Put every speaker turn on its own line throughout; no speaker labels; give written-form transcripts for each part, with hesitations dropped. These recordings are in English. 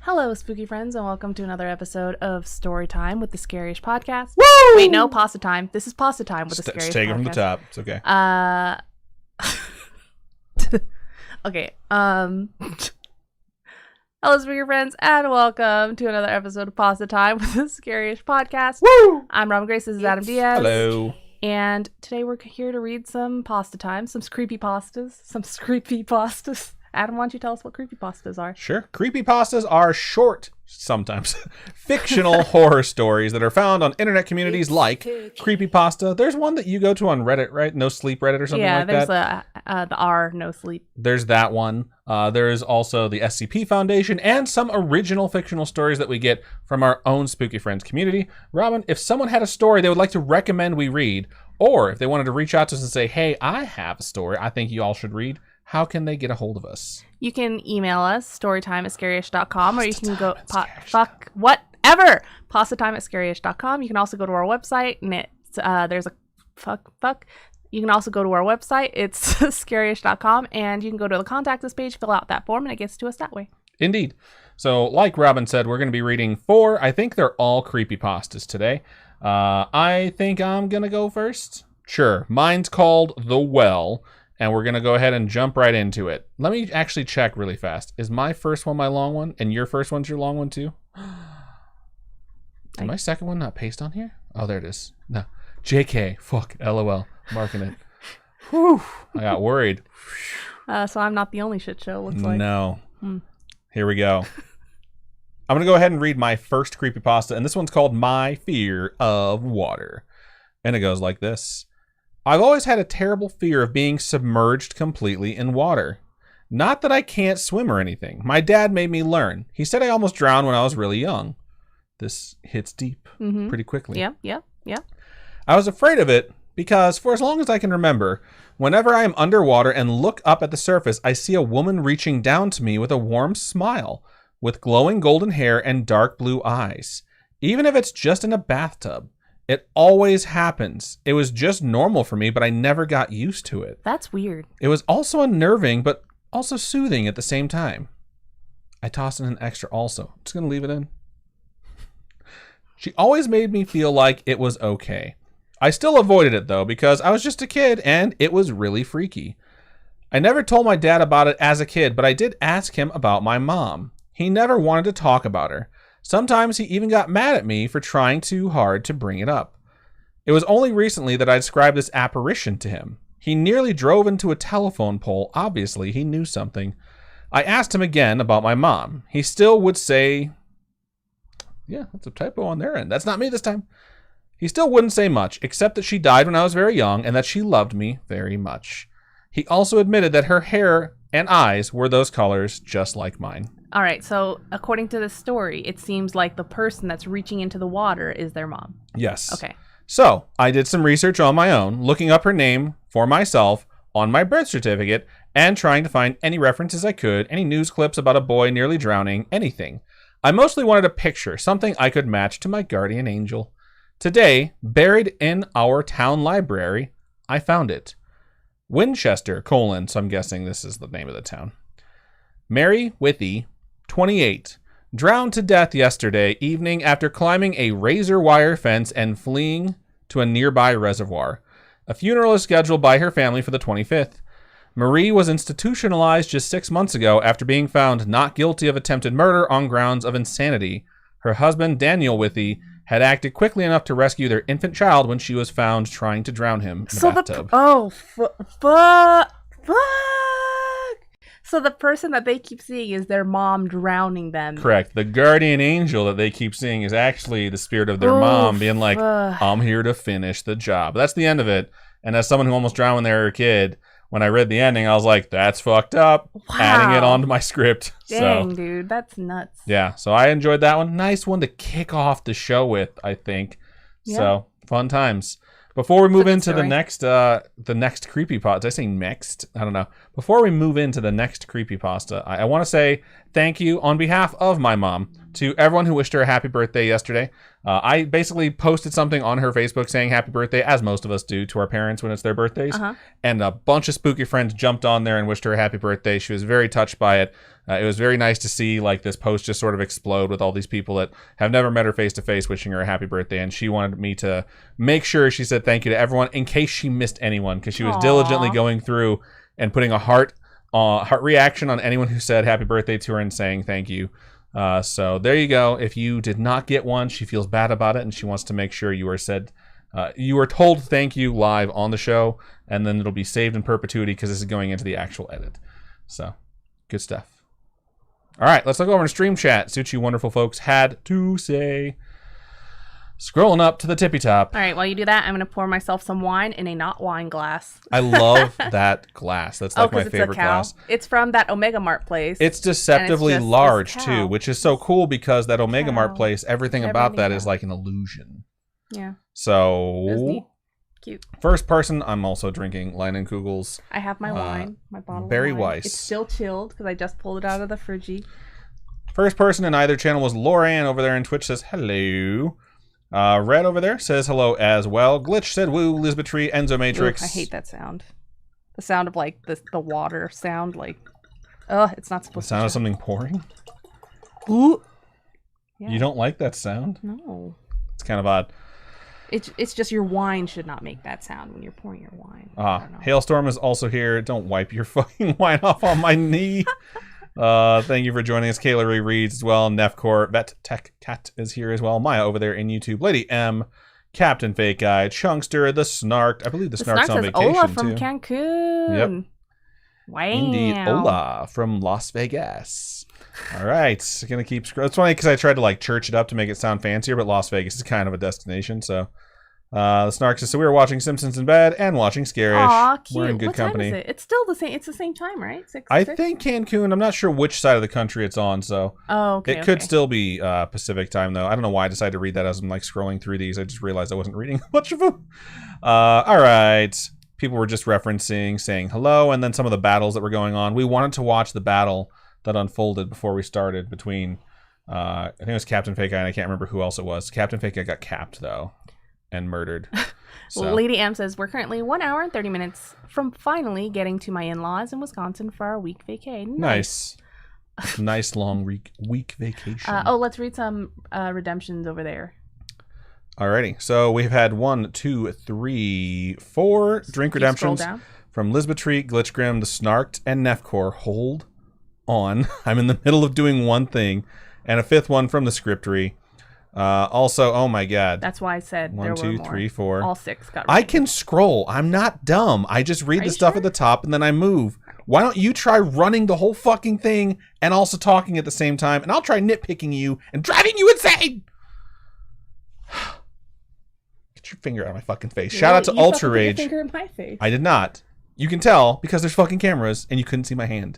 Hello, spooky friends, and welcome to another episode of Storytime with the Scaryish Podcast.
Woo!
Wait, no, Pasta Time. This is Pasta Time with the Scaryish Podcast.
Take it from the top. It's okay.
Okay. Hello, spooky friends, and welcome to another episode of Pasta Time with the Scaryish Podcast.
Woo!
I'm Robin Grace. This is Adam Diaz.
Hello.
And today we're here to read some Pasta Time, some creepypastas. Adam, why don't you tell us what creepypastas are?
Sure. Creepypastas are short, sometimes, fictional horror stories that are found on internet communities like Creepypasta. There's one that you go to on Reddit, right? No Sleep Reddit or something like that?
Yeah, there's the R, No Sleep.
There's that one. There's also the SCP Foundation and some original fictional stories that we get from our own Spooky Friends community. Robin, if someone had a story they would like to recommend we read, or if they wanted to reach out to us and say, hey, I have a story I think you all should read, how can they get a hold of us? You
can email us, storytime@scaryish.com, or you can go, pastatime@scaryish.com. You can also go to our website, and it's, You can also go to our website, it's scaryish.com, and you can go to the contact us page, fill out that form, and it gets to us that way.
Indeed. So, like Robin said, we're going to be reading 4. I think they're all creepypastas today. I think I'm going to go first. Sure. Mine's called The Well. And we're going to go ahead and jump right into it. Let me actually check really fast. Is my first one my long one? And your first one's your long one too? Is my second one not pasted on here? Oh, there it is. No. JK. Fuck. LOL. Marking it. Whew. I got worried.
So I'm not the only shit show, looks like.
No. Here we go. I'm going to go ahead and read my first creepypasta. And this one's called My Fear of Water. And it goes like this. I've always had a terrible fear of being submerged completely in water. Not that I can't swim or anything. My dad made me learn. He said I almost drowned when I was really young. This hits deep pretty quickly.
Yeah.
I was afraid of it because for as long as I can remember, whenever I am underwater and look up at the surface, I see a woman reaching down to me with a warm smile, with glowing golden hair and dark blue eyes. Even if it's just in a bathtub. It always happens. It was just normal for me, but I never got used to it.
That's weird.
It was also unnerving, but also soothing at the same time. I tossed in an extra also. I'm just going to leave it in. She always made me feel like it was okay. I still avoided it, though, because I was just a kid, and it was really freaky. I never told my dad about it as a kid, but I did ask him about my mom. He never wanted to talk about her. Sometimes he even got mad at me for trying too hard to bring it up. It was only recently that I described this apparition to him. He nearly drove into a telephone pole. Obviously, he knew something. I asked him again about my mom. He still would say, yeah, that's a typo on their end. That's not me this time. He still wouldn't say much, except that she died when I was very young and that she loved me very much. He also admitted that her hair and eyes were those colors just like mine.
All right, so according to this story, it seems like the person that's reaching into the water is their mom.
Yes.
Okay.
So I did some research on my own, looking up her name for myself on my birth certificate and trying to find any references I could, any news clips about a boy nearly drowning, anything. I mostly wanted a picture, something I could match to my guardian angel. Today, buried in our town library, I found it. Winchester, so I'm guessing this is the name of the town. Mary Withy, 28, drowned to death yesterday evening after climbing a razor wire fence and fleeing to a nearby reservoir. A funeral is scheduled by her family for the 25th. Marie was institutionalized just 6 months ago after being found not guilty of attempted murder on grounds of insanity. Her husband, Daniel Withy, had acted quickly enough to rescue their infant child when she was found trying to drown him in a bathtub.
Fuck! So the person that they keep seeing is their mom drowning them.
Correct. The guardian angel that they keep seeing is actually the spirit of their mom being like, I'm here to finish the job. That's the end of it. And as someone who almost drowned when they were a kid, when I read the ending, I was like, that's fucked up. Wow. Adding it onto my script.
Dang, dude. That's nuts.
Yeah. So I enjoyed that one. Nice one to kick off the show with, I think. Yeah. So fun times. Before we move into the next creepypasta, did I say next? I don't know. Before we move into the next creepypasta, I want to say thank you on behalf of my mom to everyone who wished her a happy birthday yesterday. I basically posted something on her Facebook saying happy birthday, as most of us do to our parents when it's their birthdays. And a bunch of spooky friends jumped on there and wished her a happy birthday. She was very touched by it. It was very nice to see like this post just sort of explode with all these people that have never met her face to face wishing her a happy birthday. And she wanted me to make sure she said thank you to everyone in case she missed anyone, because she was diligently going through and putting a heart reaction on anyone who said happy birthday to her and saying thank you. So there you go. If you did not get one, she feels bad about it and she wants to make sure you are told thank you live on the show, and then it'll be saved in perpetuity because this is going into the actual edit. So good stuff. All right, let's look over in stream chat. See what you wonderful folks had to say. Scrolling up to the tippy top.
All right, while you do that, I'm going to pour myself some wine in a not wine glass.
I love that glass. That's like my favorite glass.
It's from that Omega Mart place.
It's deceptively large, too, which is so cool because that Omega Mart place, everything about that is like an illusion.
Yeah.
So,
cute.
First person, I'm also drinking Leinenkugel's.
I have my wine, my bottle
Berry
of wine.
Weiss.
It's still chilled because I just pulled it out of the fridgie.
First person in either channel was Lauren over there, and Twitch says hello. Red over there says hello as well. Glitch said woo. Lisbeth Tree, Enzo Matrix.
Ooh, I hate that sound. The sound of like the water sound, like, it's not supposed to.
The sound of something pouring.
Ooh. Yeah.
You don't like that sound?
No.
It's kind of odd.
It's just your wine should not make that sound when you're pouring your wine.
Hailstorm is also here. Don't wipe your fucking wine off on my knee. Thank you for joining us. Kayla Ray Reads as well. Nefcor, Vet Tech Cat is here as well. Maya over there in YouTube. Lady M, Captain Fake Guy, Chunkster, the Snark. I believe the Snark's on vacation
Ola from
too.
Cancun.
Yep.
Wow.
Indeed, Ola from Las Vegas. All right, gonna keep scrolling. It's funny because I tried to like church it up to make it sound fancier, but Las Vegas is kind of a destination. So, the Snark says, so we were watching Simpsons in bed and watching Scaryish.
Aw, cute.
We're in good company.
Time is it? It's still the same. It's the same time, right?
I think Cancun. I'm not sure which side of the country it's on, so
okay.
It could still be Pacific time though. I don't know why I decided to read that as I'm like scrolling through these. I just realized I wasn't reading much of them. All right. People were just referencing, saying hello, and then some of the battles that were going on. We wanted to watch the battle that unfolded before we started between, I think it was Captain Fake Guy, and I can't remember who else it was. Captain Fake Guy got capped, though, and murdered. So.
Lady M says, we're currently 1 hour and 30 minutes from finally getting to my in-laws in Wisconsin for our week vacay.
Nice. Nice long week vacation.
Let's read some redemptions over there.
Alrighty, so we've had 1, 2, 3, 4 drink redemptions from Lisbeth Tree, Glitch Grim, the Snarked, and Nefcor. Hold on, I'm in the middle of doing one thing, and a 5th one from the Scriptery. Also, oh my god,
that's why I said
1, 2, 3, 4.
All 6 got.
I can scroll. I'm not dumb. I just read the stuff at the top and then I move. Why don't you try running the whole fucking thing and also talking at the same time, and I'll try nitpicking you and driving you insane. Get your finger out of my fucking face. Shout out to Ultra Rage.
Your finger in my face.
I did not. You can tell because there's fucking cameras and you couldn't see my hand.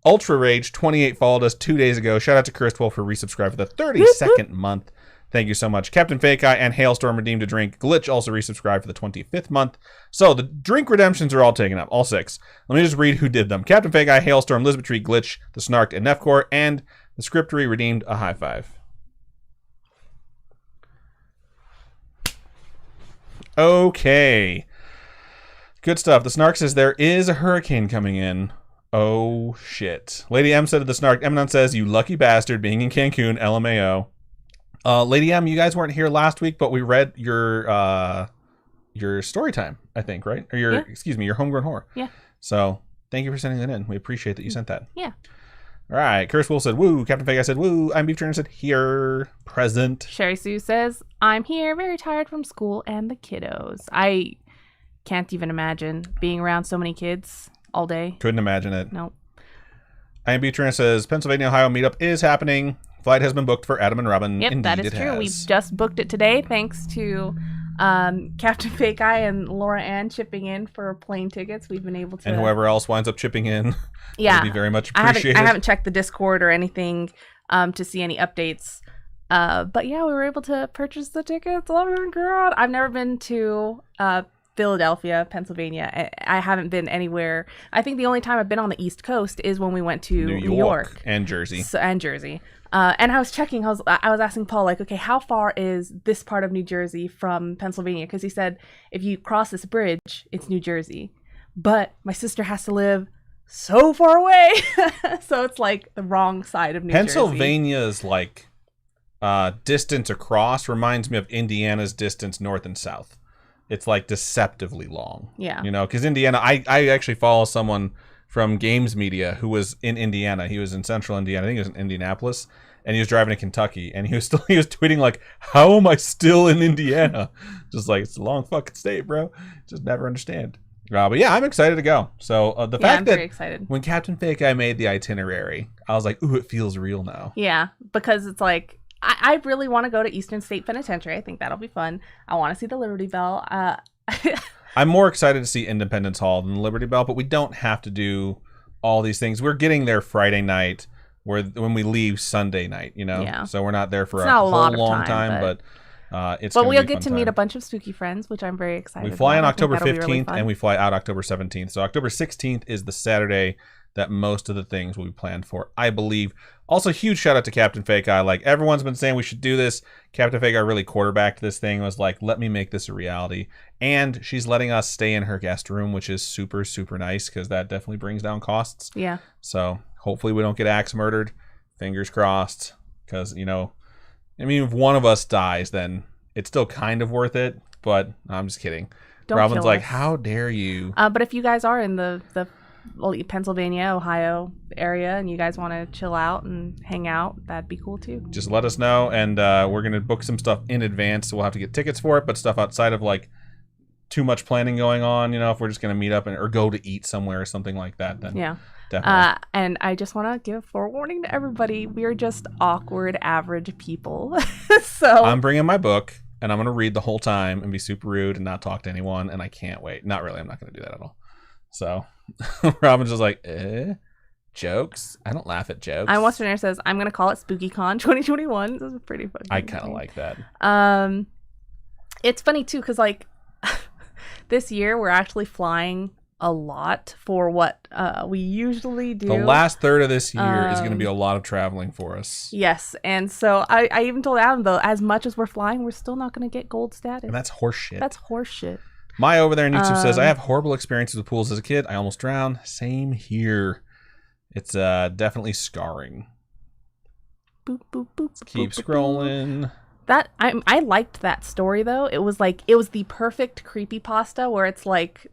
Ultra Rage 28 followed us 2 days ago. Shout out to Cursed Wolf for resubscribe for the 32nd month. Thank you so much. Captain Fake Eye and Hailstorm redeemed a drink. Glitch also resubscribed for the 25th month. So the drink redemptions are all taken up. All 6. Let me just read who did them. Captain Fake Eye, Hailstorm, Lisbeth Tree, Glitch, the Snarked, and Nefcor, and the Scriptery redeemed a high 5. Okay. Good stuff. The Snark says there is a hurricane coming in. Oh, shit. Lady M said to the Snark, Eminon says, you lucky bastard being in Cancun, LMAO. Lady M, you guys weren't here last week, but we read your Storytime, I think, right? Or your Homegrown Horror.
Yeah.
So thank you for sending that in. We appreciate that you sent that.
Yeah.
All right. Curse Wolf said, woo. Captain Fake, I said, woo. I'm Beef Turner said, here. Present.
Sherry Sue says, I'm here, very tired from school and the kiddos. I can't even imagine being around so many kids all day.
Couldn't imagine it.
Nope.
I am Beef Turner says, Pennsylvania, Ohio meetup is happening. Flight has been booked for Adam and Robin.
Yep,
Indeed,
that is true. We've just booked it today, thanks to Captain Fake Eye and Laura Ann chipping in for plane tickets. We've been able to,
and whoever else winds up chipping in,
yeah,
will be very much appreciated.
I haven't checked the Discord or anything to see any updates. But yeah, we were able to purchase the tickets. Oh my god! I've never been to Philadelphia, Pennsylvania. I haven't been anywhere. I think the only time I've been on the East Coast is when we went to New York
and Jersey.
And I was checking. I was asking Paul, like, okay, how far is this part of New Jersey from Pennsylvania? Because he said if you cross this bridge, it's New Jersey. But my sister has to live so far away. So it's like the wrong side of New Jersey.
Pennsylvania's like distance across reminds me of Indiana's distance north and south. It's like deceptively long.
Yeah.
You know, because Indiana, I actually follow someone from Games Media who was in Indiana. He was in central Indiana. I think he was in Indianapolis. And he was driving to Kentucky. And he was tweeting like, how am I still in Indiana? Just like, it's a long fucking state, bro. Just never understand. But yeah, I'm excited to go. So the fact
I'm
that
very excited.
When Captain Fake Eye made the itinerary, I was like, ooh, it feels real now.
Yeah, because it's like, I really want to go to Eastern State Penitentiary. I think that'll be fun. I want to see the Liberty Bell.
I'm more excited to see Independence Hall than the Liberty Bell, but we don't have to do all these things. We're getting there Friday night, when we leave Sunday night, you know?
Yeah.
So we're not there for
It's
a
not a
whole
lot of
long
time,
but it's
But
gonna
we'll
be
get
fun
to
time.
meet a bunch of spooky friends, which I'm very excited
We fly
about.
on
I think
October
that'll be really
15th,
fun.
and we fly out October 17th. So October 16th is the Saturday that most of the things will be planned for, I believe. Also, huge shout out to Captain Fake Eye. Like, everyone's been saying we should do this. Captain Fake Eye really quarterbacked this thing, was like, let me make this a reality. And she's letting us stay in her guest room, which is super, super nice, because that definitely brings down costs.
Yeah.
So hopefully we don't get axe murdered. Fingers crossed. Because, you know, I mean, if one of us dies, then it's still kind of worth it. But I'm just kidding.
Don't
Robin's
kill
like,
us.
how dare you?
But if you guys are in the Pennsylvania, Ohio area, and you guys want to chill out and hang out, that'd be cool too.
Just let us know, and we're going to book some stuff in advance, so we'll have to get tickets for it, but stuff outside of, like, too much planning going on, you know, if we're just going to meet up or go to eat somewhere or something like that, then
Yeah.
definitely.
And I just want to give a forewarning to everybody. We're just awkward, average people. So
I'm bringing my book, and I'm going to read the whole time and be super rude and not talk to anyone, and I can't wait. Not really. I'm not going to do that at all. So Robin's just like, jokes? I don't laugh at jokes.
I'm Westerner says, I'm going to call it SpookyCon 2021. This is pretty funny.
I kind of like that.
It's funny, too, because, like, this year we're actually flying a lot for what we usually do.
The last third of this year is going to be a lot of traveling for us.
Yes, and so I even told Adam, though, as much as we're flying, we're still not going to get gold status.
And that's horseshit.
That's horseshit.
Maya over there on YouTube says, I have horrible experiences with pools as a kid. I almost drowned. Same here. It's definitely scarring.
Boop, boop, boop,
Keep
boop, boop,
scrolling.
That I liked that story, though. It was the perfect creepypasta where it's like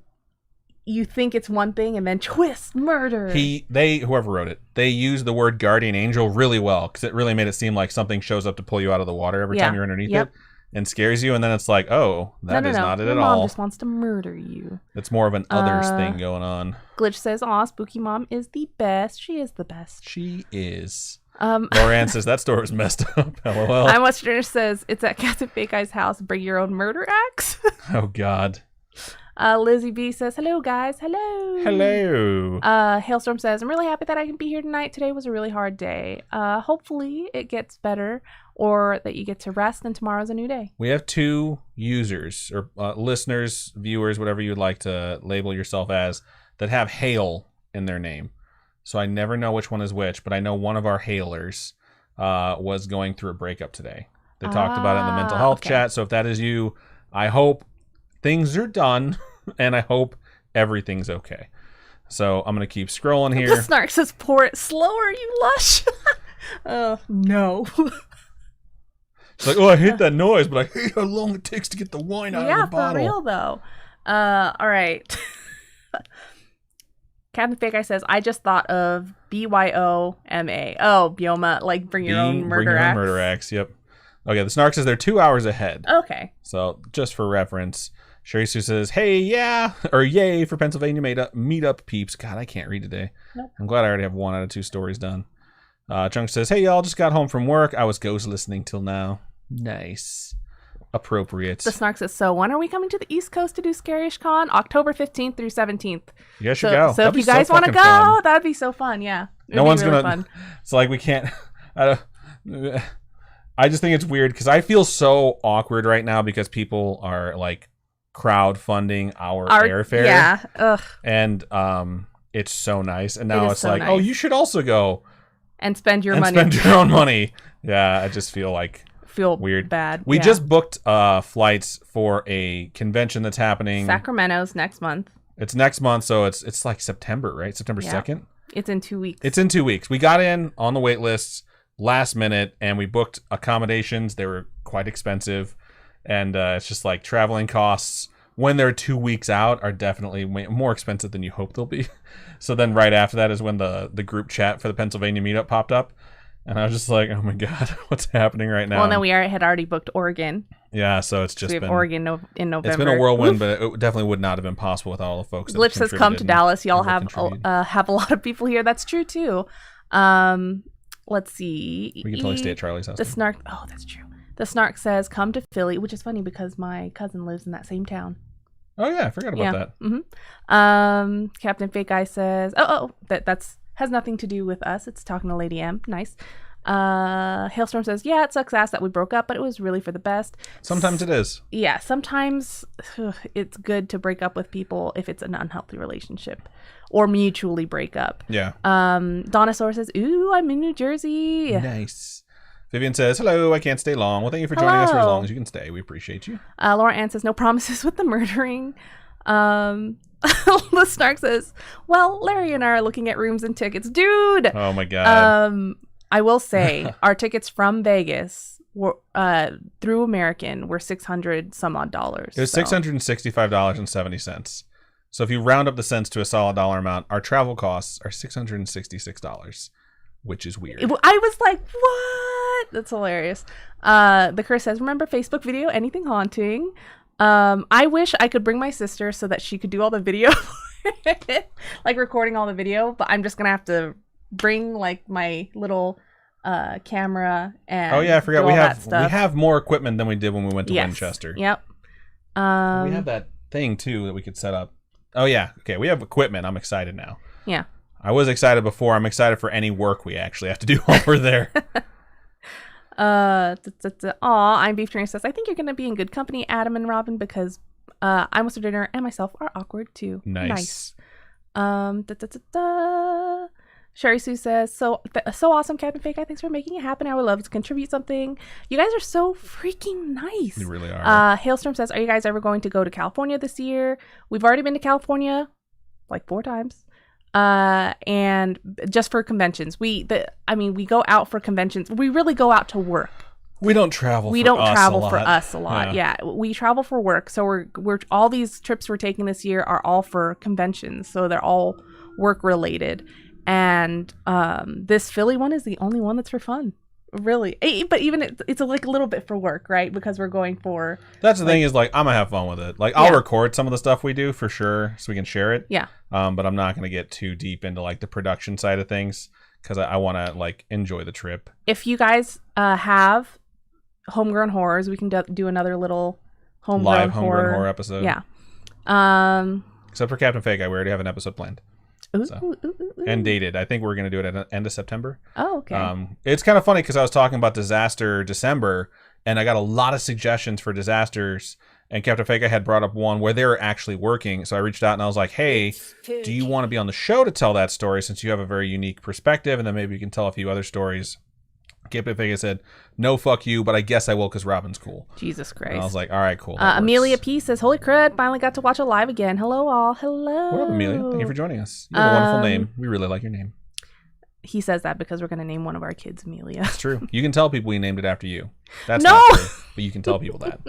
you think it's one thing and then twist, murder.
Whoever wrote it, they used the word guardian angel really well, because it really made it seem like something shows up to pull you out of the water every time you're underneath it and scares you, and then it's like, oh, that is not it
Your
at
mom
all.
just wants to murder you.
It's more of an others thing going on.
Glitch says, aw, Spooky Mom is the best. She is the best.
She is. Loran says, that store was messed up. LOL.
I'm Westerner says, it's at Captain Fake Eye's house. Bring your own murder axe.
Oh, God.
Lizzie B says, hello, guys. Hello.
Hello.
Hailstorm says, I'm really happy that I can be here tonight. Today was a really hard day. Hopefully it gets better, or that you get to rest, and tomorrow's a new day.
We have two users, or listeners, viewers, whatever you'd like to label yourself as, that have hail in their name. So I never know which one is which, but I know one of our hailers was going through a breakup today. They talked about it in the mental health chat. So if that is you, I hope things are done, and I hope everything's okay. So I'm going to keep scrolling here.
The Snark says, pour it slower, you lush. No.
It's like, oh, I hate that noise, but I hate how long it takes to get the wine out of the bottle.
Yeah, for real, though. All right. Captain Fake Eye says, I just thought of BYOMA. Oh, Bioma, like bring your own murder axe.
Yep. Okay, the Snark says they're 2 hours ahead.
Okay.
So just for reference, Sherry Sue says, hey, yeah, or yay for Pennsylvania meetup peeps. God, I can't read today.
Nope.
I'm glad I already have 1 out of 2 stories done. Chunk says, hey, y'all, just got home from work. I was ghost listening till now. Nice. Appropriate.
The Snark says, so when are we coming to the East Coast to do Scaryish Con? October 15th through 17th.
You guys should go.
So if you guys want to go, that'd be so fun. Yeah.
No one's really going to. It's like we can't. I just think it's weird because I feel so awkward right now because people are like crowdfunding our airfare.
Yeah. Ugh.
And it's so nice. And now it's
so
like,
nice.
oh, you should also go
and spend your money.
Spend your own money. Yeah, I just feel like weird.
Bad.
We just booked flights for a convention that's happening.
Sacramento's next month.
It's next month, so it's like September, right? September 2nd?
It's in 2 weeks.
It's in 2 weeks. We got in on the wait lists last minute, and we booked accommodations. They were quite expensive, and it's just like traveling costs when they're 2 weeks out are definitely more expensive than you hope they'll be. So then right after that is when the group chat for the Pennsylvania meetup popped up, and I was just like, oh my God, what's happening right now?
Well, and then we had already booked Oregon.
Yeah, so it's just
we have Oregon in November.
It's been a whirlwind, but it definitely would not have been possible without all the folks.
Glitch says, "Come to Dallas. Y'all have a lot of people here." That's true too. Let's see.
We can totally stay at Charlie's house.
The Snark. Oh, that's true. The Snark says, "Come to Philly," which is funny because my cousin lives in that same town.
Oh yeah, I forgot about that.
Mm-hmm. Captain Fake Eye says, that's has nothing to do with us. It's talking to Lady M. Nice. Hailstorm says, yeah, it sucks ass that we broke up, but it was really for the best.
Sometimes it is.
Yeah, sometimes it's good to break up with people if it's an unhealthy relationship or mutually break up.
Yeah.
Donosaur says, ooh, I'm in New Jersey.
Nice. Vivian says, hello, I can't stay long. Well, thank you for joining us for as long as you can stay. We appreciate you.
Laura Ann says, no promises with the murdering. The Snark says, well, Larry and I are looking at rooms and tickets. Dude!
Oh my God.
I will say, our tickets from Vegas were, through American were $600 some odd dollars.
It was $665.70. So if you round up the cents to a solid dollar amount, our travel costs are $666, which is weird.
I was like, what? That's hilarious. The Curse says, remember Facebook video, anything haunting? I wish I could bring my sister so that she could do all the video, like recording all the video, but I'm just going to have to bring like my little camera and
oh yeah, I forgot we have more equipment than we did when we went to Winchester.
Yep.
We have that thing too that we could set up. Oh yeah, okay, we have equipment. I'm excited now.
Yeah.
I was excited before. I'm excited for any work we actually have to do over there.
I'm Beef Trainer says, I think you're gonna be in good company, Adam and Robin, because I Mr. Dinner and myself are awkward too.
Nice.
Sherry Sue says, so awesome, Captain Fake Eye. Thanks for making it happen. I would love to contribute something. You guys are so freaking nice.
You really are.
Hailstorm says, are you guys ever going to go to California this year? We've already been to California like 4 times. And just for conventions. We go out for conventions. We really go out to work.
We don't travel.
We don't travel for us a lot. Yeah, we travel for work. So we're all these trips we're taking this year are all for conventions. So they're all work related. And this Philly one is the only one that's for fun, really. But even it's like a little bit for work, right? Because we're going for.
That's the thing is like I'm gonna have fun with it. Like I'll record some of the stuff we do for sure, so we can share it.
Yeah.
But I'm not gonna get too deep into like the production side of things because I want to like enjoy the trip.
If you guys have homegrown horrors, we can do another little homegrown horror
episode.
Yeah.
Except for Captain Fake Eye, we already have an episode planned.
Ooh.
And dated. I think we're going to do it at the end of September.
Oh, okay.
It's kind of funny because I was talking about Disaster December, and I got a lot of suggestions for disasters, and Captain Fake had brought up one where they were actually working. So I reached out and I was like, hey, do you want to be on the show to tell that story since you have a very unique perspective, and then maybe you can tell a few other stories? Captain Fake said, no, fuck you, but I guess I will because Robin's cool.
Jesus Christ.
And I was like, all right, cool.
Amelia P says, holy crud, finally got to watch it live again. Hello, all. Hello.
What up, Amelia? Thank you for joining us. You have a wonderful name. We really like your name.
He says that because we're going to name one of our kids Amelia.
It's true. You can tell people we named it after you. That's
no!
Not true, but you can tell people that.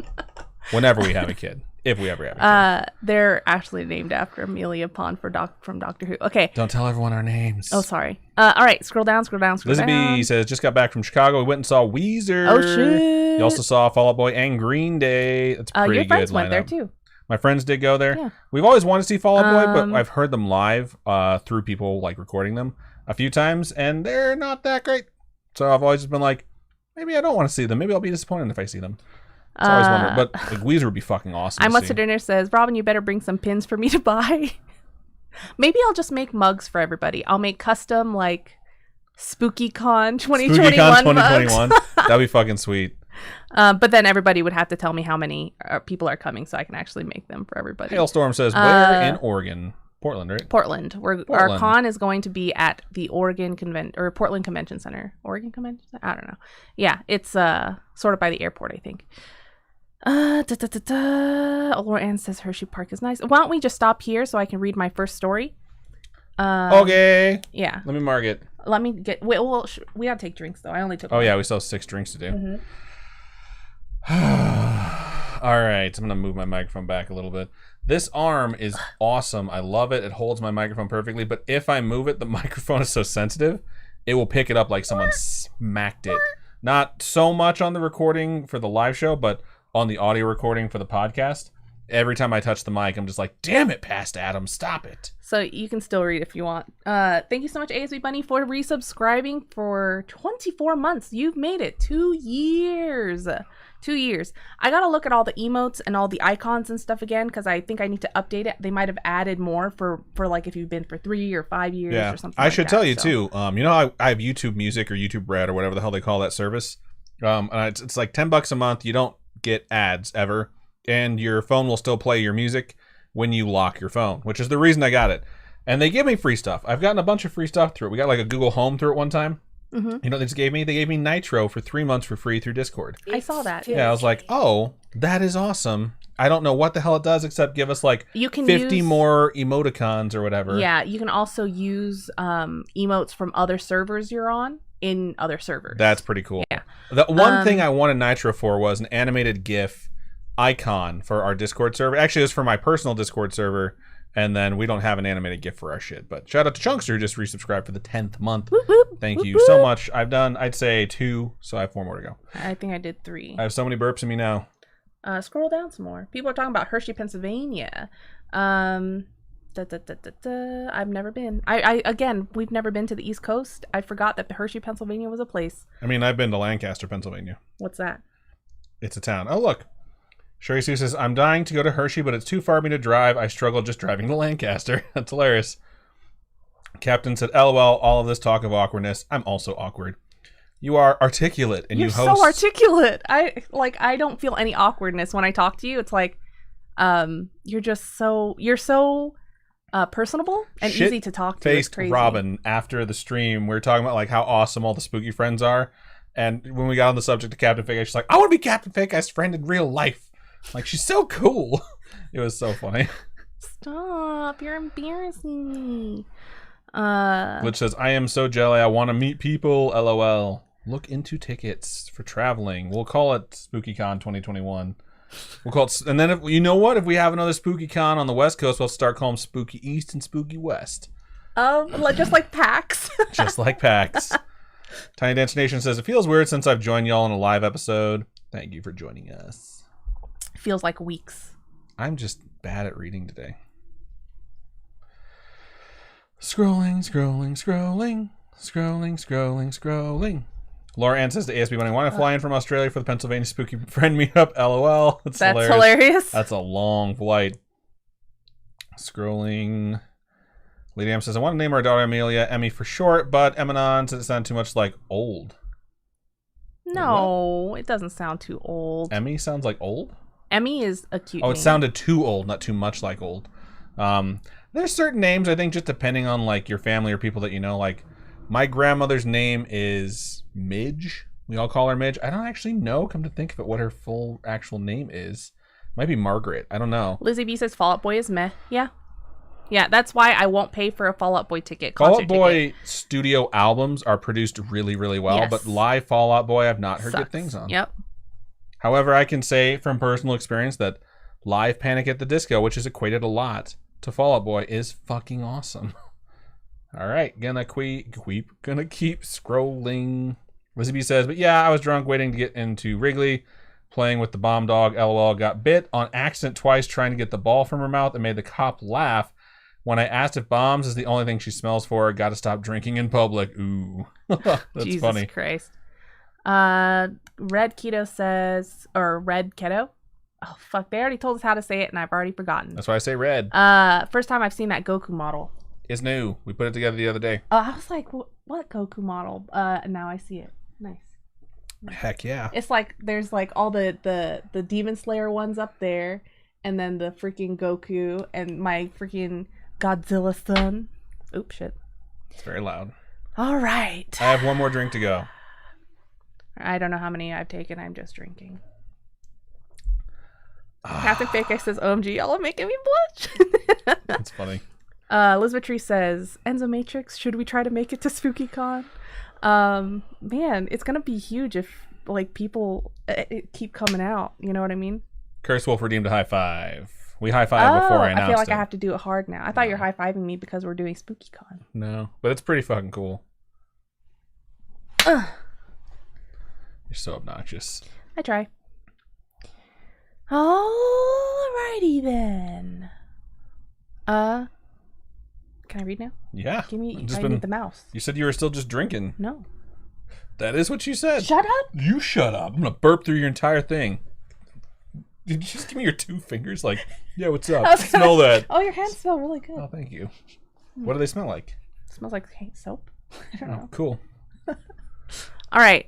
Whenever we have a kid. If we ever have a kid.
They're actually named after Amelia Pond from Doctor Who. Okay.
Don't tell everyone our names.
Oh, sorry. All right. Scroll down.
Lizzie B says, just got back from Chicago. We went and saw Weezer.
Oh, shit.
You also saw Fall Out Boy and Green Day. That's pretty
your friends
good
went
lineup.
there, too.
My friends did go there.
Yeah.
We've always wanted to see Fall Out Boy, but I've heard them live through people like recording them a few times, and they're not that great. So I've always just been like, maybe I don't want to see them. Maybe I'll be disappointed if I see them. It's always wondered, but like, Weezer would be fucking awesome.
I'm What's for Dinner says, Robin, you better bring some pins for me to buy. Maybe I'll just make mugs for everybody. I'll make custom like SpookyCon 2021 mugs.
That'd be fucking sweet.
But then everybody would have to tell me how many people are coming so I can actually make them for everybody.
Hailstorm says, where in Oregon? Portland, right?
Portland. Our con is going to be at the Portland Convention Center. Oregon Convention Center? I don't know. Yeah, it's sort of by the airport, I think. Laura Ann says Hershey Park is nice. Why don't we just stop here so I can read my first story?
Okay.
Yeah.
Let me mark it.
Let me get. Wait, well, we gotta take drinks though. I only took.
Oh
one.
yeah, we still have 6 drinks to do.
Mm-hmm.
All right, I'm gonna move my microphone back a little bit. This arm is awesome. I love it. It holds my microphone perfectly. But if I move it, the microphone is so sensitive, it will pick it up like someone smacked it. Not so much on the recording for the live show, but on the audio recording for the podcast. Every time I touch the mic, I'm just like, damn it, past Adam, stop it.
So you can still read if you want. Thank you so much, ASB Bunny, for resubscribing for 24 months. You've made it 2 years. 2 years. I gotta look at all the emotes and all the icons and stuff again because I think I need to update it. They might have added more for like if you've been for 3 or 5 years or something.
I
like
should
that,
tell you
so.
too. You know, I have YouTube Music or YouTube Red or whatever the hell they call that service. And it's like $10 a month. You don't get ads ever, and your phone will still play your music when you lock your phone, which is the reason I got it. And they give me free stuff. I've gotten a bunch of free stuff through it. We got like a Google Home through it one time.
Mm-hmm.
You know what they just gave me? They gave me Nitro for 3 months for free through Discord.
I saw that.
Yeah, I was like, oh, that is awesome. I don't know what the hell it does except give us like
You can
50
use,
more emoticons or whatever.
Yeah, you can also use emotes from other servers you're on in other servers.
That's pretty cool.
Yeah.
The one thing I wanted Nitro for was an animated GIF icon for our Discord server. Actually, it was for my personal Discord server, and then we don't have an animated GIF for our shit. But shout out to Chunkster who just resubscribed for the 10th month.
Whoop, whoop,
Thank
whoop,
you
whoop.
so much. I've done, I'd say 2, so I have 4 more to go.
I think I did 3.
I have so many burps in me now.
Scroll down some more. People are talking about Hershey, Pennsylvania. I've never been. Again, we've never been to the East Coast. I forgot that the Hershey, Pennsylvania was a place.
I mean, I've been to Lancaster, Pennsylvania.
What's that?
It's a town. Oh, look. Sherry Sue says, I'm dying to go to Hershey, but it's too far for me to drive. I struggle just driving to Lancaster. That's hilarious. Captain said, LOL, all of this talk of awkwardness. I'm also awkward. You are articulate and
You're
you host.
so articulate. I don't feel any awkwardness when I talk to you. It's like you're so personable and easy to talk to. It's crazy.
Robin, after the stream, we were talking about like how awesome all the spooky friends are. And when we got on the subject of Captain Fake Eyes, she's like, I want to be Captain Fake Eyes' friend in real life. Like, she's so cool. It was so funny.
Stop. You're embarrassing me.
Which says, I am so jelly. I want to meet people. LOL. Look into tickets for traveling. We'll call it SpookyCon 2021. We'll call it, and then if you know what, if we have another SpookyCon on the West Coast, we'll start calling them Spooky East and Spooky West.
Just like PAX.
Just like PAX. Tiny Dance Nation says, it feels weird since I've joined y'all in a live episode. Thank you for joining us.
Feels like weeks.
I'm just bad at reading today. Scrolling. Laura Ann says to ASB Bunny, want to fly in from Australia for the Pennsylvania Spooky Friend Meetup? LOL. That's
hilarious.
That's a long flight. Scrolling. Lady M says, I want to name our daughter Amelia, Emmy for short, but Eminon says it sounds too much like old.
No, it doesn't sound too old.
Emmy sounds like old?
Emmy is a cute name.
It sounded too old, not too much like old. There's certain names, I think, just depending on like your family or people that you know. Like, my grandmother's name is Midge. We all call her Midge. I don't actually know, come to think of it, what her full actual name is. Might be Margaret. I don't know.
Lizzie B says Fall Out Boy is meh. Yeah. Yeah, that's why I won't pay for a Fall Out Boy ticket.
Fall Out Boy studio albums are produced really, really well,
yes.
But live Fall Out Boy I've not heard good things on.
Yep.
However, I can say from personal experience that live Panic at the Disco, which is equated a lot to Fall Out Boy, is fucking awesome. All right, gonna keep scrolling. Lizzie B says, but yeah, I was drunk waiting to get into Wrigley, playing with the bomb dog. LOL, got bit on accident twice trying to get the ball from her mouth and made the cop laugh. When I asked if bombs is the only thing she smells for, got to stop drinking in public. Ooh, that's
Jesus
funny.
Christ. Red Keto says, or Red Keto. Oh fuck! They already told us how to say it, and I've already forgotten.
That's why I say red.
First time I've seen that Goku model.
It's new. We put it together the other day.
I was like, what Goku model? Now I see it. Nice.
Heck yeah.
It's like there's like all the Demon Slayer ones up there, and then the freaking Goku and my freaking Godzilla son. Oops, shit.
It's very loud.
All right.
I have one more drink to go.
I don't know how many I've taken. I'm just drinking. Captain Fake X says, OMG, y'all are making me blush.
That's funny.
Elizabeth Tree says, Enzo Matrix, should we try to make it to SpookyCon? Man, it's gonna be huge if like people keep coming out. You know what I mean?
Curse Wolf redeemed a high five. We high five before I announced it.
I feel like I have to do it hard now. I thought you're high fiving me because we're doing SpookyCon.
No, but it's pretty fucking cool. You're so obnoxious.
I try. Alrighty then. Can I read now?
Yeah.
Give me. I need the mouse.
You said you were still just drinking.
No.
That is what you said.
Shut up.
You shut up. I'm gonna burp through your entire thing. Did you just give me your 2 fingers? Like, yeah, what's up? Smell that.
Oh, your hands smell really good.
Oh, thank you. What do they smell like?
It smells like soap. I don't know.
Cool.
All right.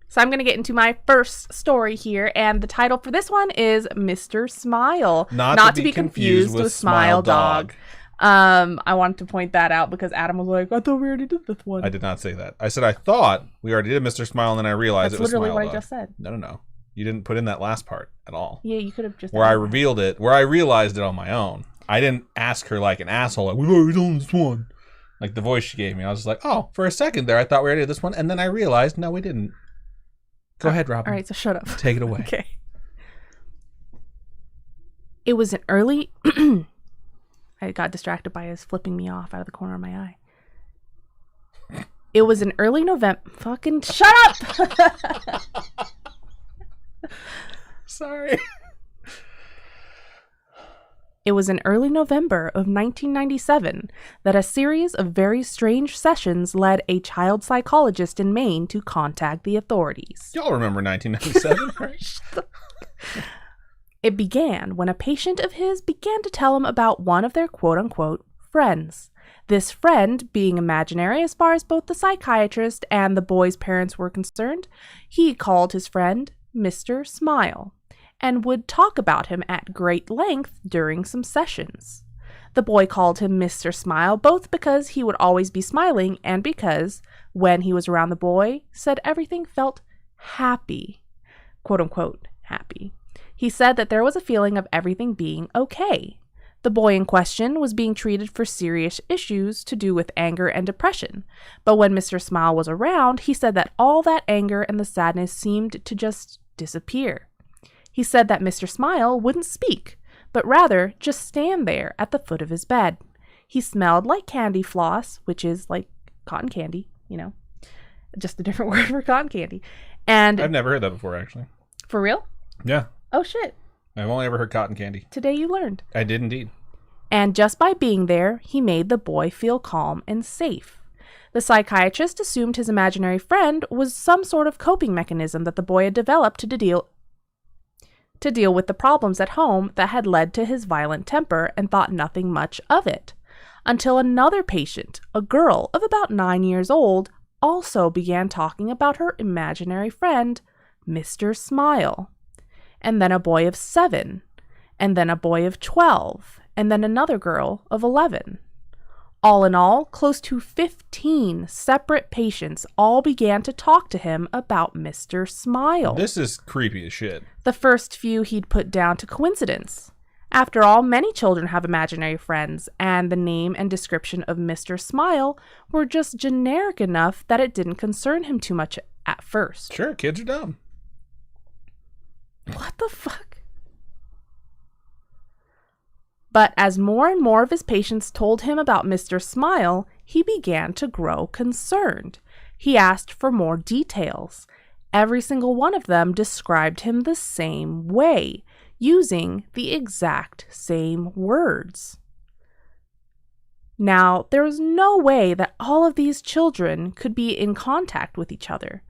So I'm going to get into my first story here, and the title for this one is Mr. Smile. Not to be confused with Smile Dog. I wanted to point that out because Adam was like, I thought we already did this one.
I did not say that. I said I thought we already did Mr. Smile, and then I realized it was Smile Dog.
That's literally what I just said.
No. You didn't put in that last part at all.
Yeah, you could have just...
Where I revealed it, where I realized it on my own. I didn't ask her like an asshole, like, we've already done this one. Like the voice she gave me. I was just like, oh, for a second there, I thought we already did this one. And then I realized, no, we didn't. Go ahead, Robin.
All right, so shut up.
Take it away.
Okay. It was an early... I got distracted by his flipping me off out of the corner of my eye. It was an early November... Fucking shut up!
Sorry.
It was in early November of 1997 that a series of very strange sessions led a child psychologist in Maine to contact the authorities.
Y'all remember 1997, right?
It began when a patient of his began to tell him about one of their quote-unquote friends. This friend, being imaginary as far as both the psychiatrist and the boy's parents were concerned, he called his friend Mr. Smile, and would talk about him at great length during some sessions. The boy called him Mr. Smile both because he would always be smiling and because, when he was around the boy, said everything felt happy. Quote-unquote happy. He said that there was a feeling of everything being okay. The boy in question was being treated for serious issues to do with anger and depression, but when Mr. Smile was around, he said that all that anger and the sadness seemed to just disappear. He said that Mr. Smile wouldn't speak, but rather just stand there at the foot of his bed. He smelled like candy floss, which is like cotton candy, you know, just a different word for cotton candy. And
I've never heard that before, actually.
For real?
Yeah.
Oh, shit.
I've only ever heard cotton candy.
Today you learned.
I did indeed.
And just by being there, he made the boy feel calm and safe. The psychiatrist assumed his imaginary friend was some sort of coping mechanism that the boy had developed to deal with the problems at home that had led to his violent temper, and thought nothing much of it. Until another patient, a girl of about 9 years old, also began talking about her imaginary friend, Mr. Smile. And then a boy of 7, and then a boy of 12, and then another girl of 11. All in all, close to 15 separate patients all began to talk to him about Mr. Smile.
This is creepy as shit.
The first few he'd put down to coincidence. After all, many children have imaginary friends, and the name and description of Mr. Smile were just generic enough that it didn't concern him too much at first.
Sure, kids are dumb.
What the fuck? But as more and more of his patients told him about Mr. Smile, he began to grow concerned. He asked for more details. Every single one of them described him the same way, using the exact same words. Now, there was no way that all of these children could be in contact with each other.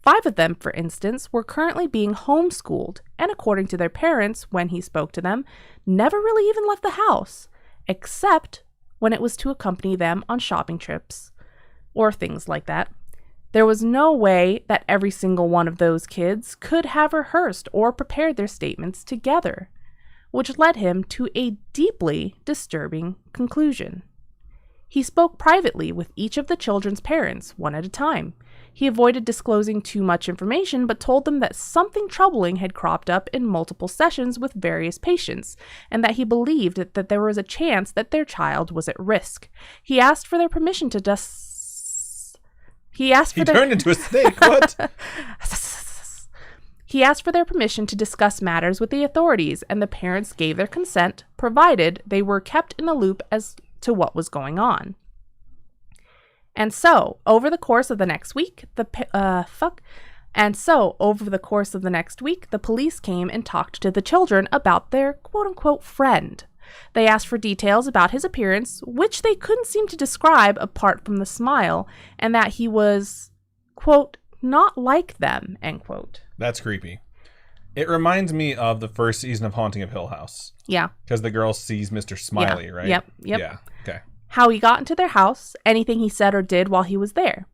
5 of them, for instance, were currently being homeschooled, and according to their parents, when he spoke to them, never really even left the house, except when it was to accompany them on shopping trips, or things like that. There was no way that every single one of those kids could have rehearsed or prepared their statements together, which led him to a deeply disturbing conclusion. He spoke privately with each of the children's parents, one at a time. He avoided disclosing too much information, but told them that something troubling had cropped up in multiple sessions with various patients, and that he believed that there was a chance that their child was at risk. He asked for their permission to He turned
into a snake. What?
He asked for their permission to discuss matters with the authorities, and the parents gave their consent, provided they were kept in the loop as to what was going on. And so, over the course of the next week, the police came and talked to the children about their quote-unquote friend. They asked for details about his appearance, which they couldn't seem to describe apart from the smile, and that he was, quote, not like them, end quote.
That's creepy. It reminds me of the first season of Haunting of Hill House.
Yeah.
Because the girl sees Mr. Smiley, right?
Yep.
Yeah. Okay.
How he got into their house, anything he said or did while he was there.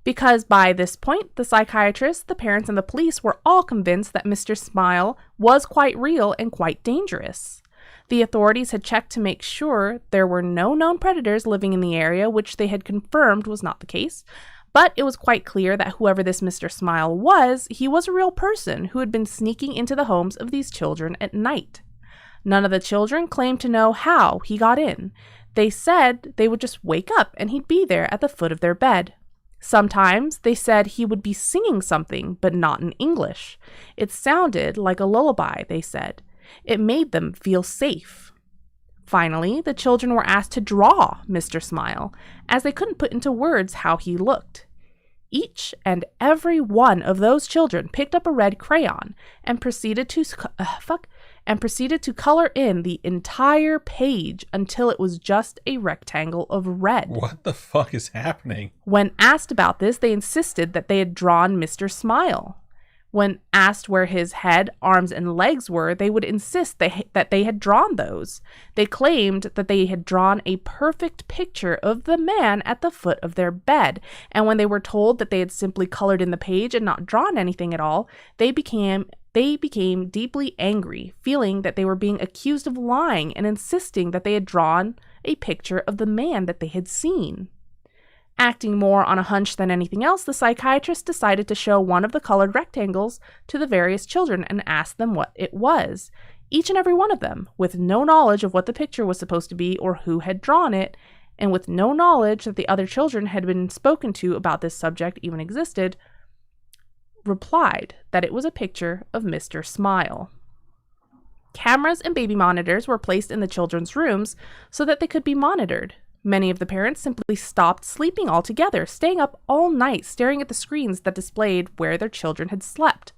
Because by this point, the psychiatrist, the parents, and the police were all convinced that Mr. Smile was quite real and quite dangerous. The authorities had checked to make sure there were no known predators living in the area, which they had confirmed was not the case. But it was quite clear that whoever this Mr. Smile was, he was a real person who had been sneaking into the homes of these children at night. None of the children claimed to know how he got in. They said they would just wake up and he'd be there at the foot of their bed. Sometimes they said he would be singing something, but not in English. It sounded like a lullaby, they said. It made them feel safe. Finally, the children were asked to draw Mr. Smile, as they couldn't put into words how he looked. Each and every one of those children picked up a red crayon and proceeded to color in the entire page until it was just a rectangle of red.
What the fuck is happening?
When asked about this, they insisted that they had drawn Mr. Smile. When asked where his head, arms, and legs were, they would insist that they had drawn those. They claimed that they had drawn a perfect picture of the man at the foot of their bed, and when they were told that they had simply colored in the page and not drawn anything at all, they became deeply angry, feeling that they were being accused of lying and insisting that they had drawn a picture of the man that they had seen. Acting more on a hunch than anything else, the psychiatrist decided to show one of the colored rectangles to the various children and ask them what it was. Each and every one of them, with no knowledge of what the picture was supposed to be or who had drawn it, and with no knowledge that the other children had been spoken to about this subject even existed, replied that it was a picture of Mr. Smile. Cameras and baby monitors were placed in the children's rooms so that they could be monitored. Many of the parents simply stopped sleeping altogether, staying up all night staring at the screens that displayed where their children had slept.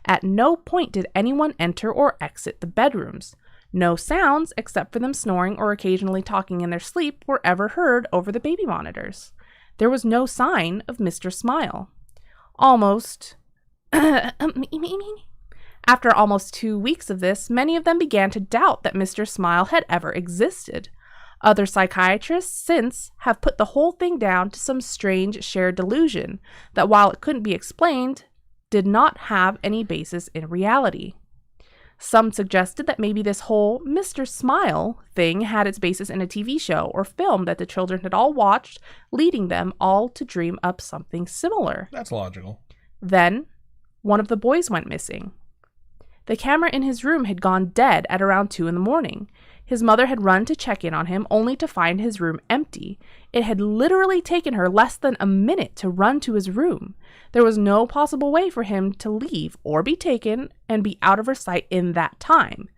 At no point did anyone enter or exit the bedrooms. No sounds, except for them snoring or occasionally talking in their sleep, were ever heard over the baby monitors. There was no sign of Mr. Smile. After almost 2 weeks of this, many of them began to doubt that Mr. Smile had ever existed. Other psychiatrists since have put the whole thing down to some strange shared delusion that, while it couldn't be explained, did not have any basis in reality. Some suggested that maybe this whole Mr. Smile thing had its basis in a TV show or film that the children had all watched, leading them all to dream up something similar.
That's logical.
Then, one of the boys went missing. The camera in his room had gone dead at around 2 a.m. His mother had run to check in on him, only to find his room empty. It had literally taken her less than a minute to run to his room. There was no possible way for him to leave or be taken and be out of her sight in that time.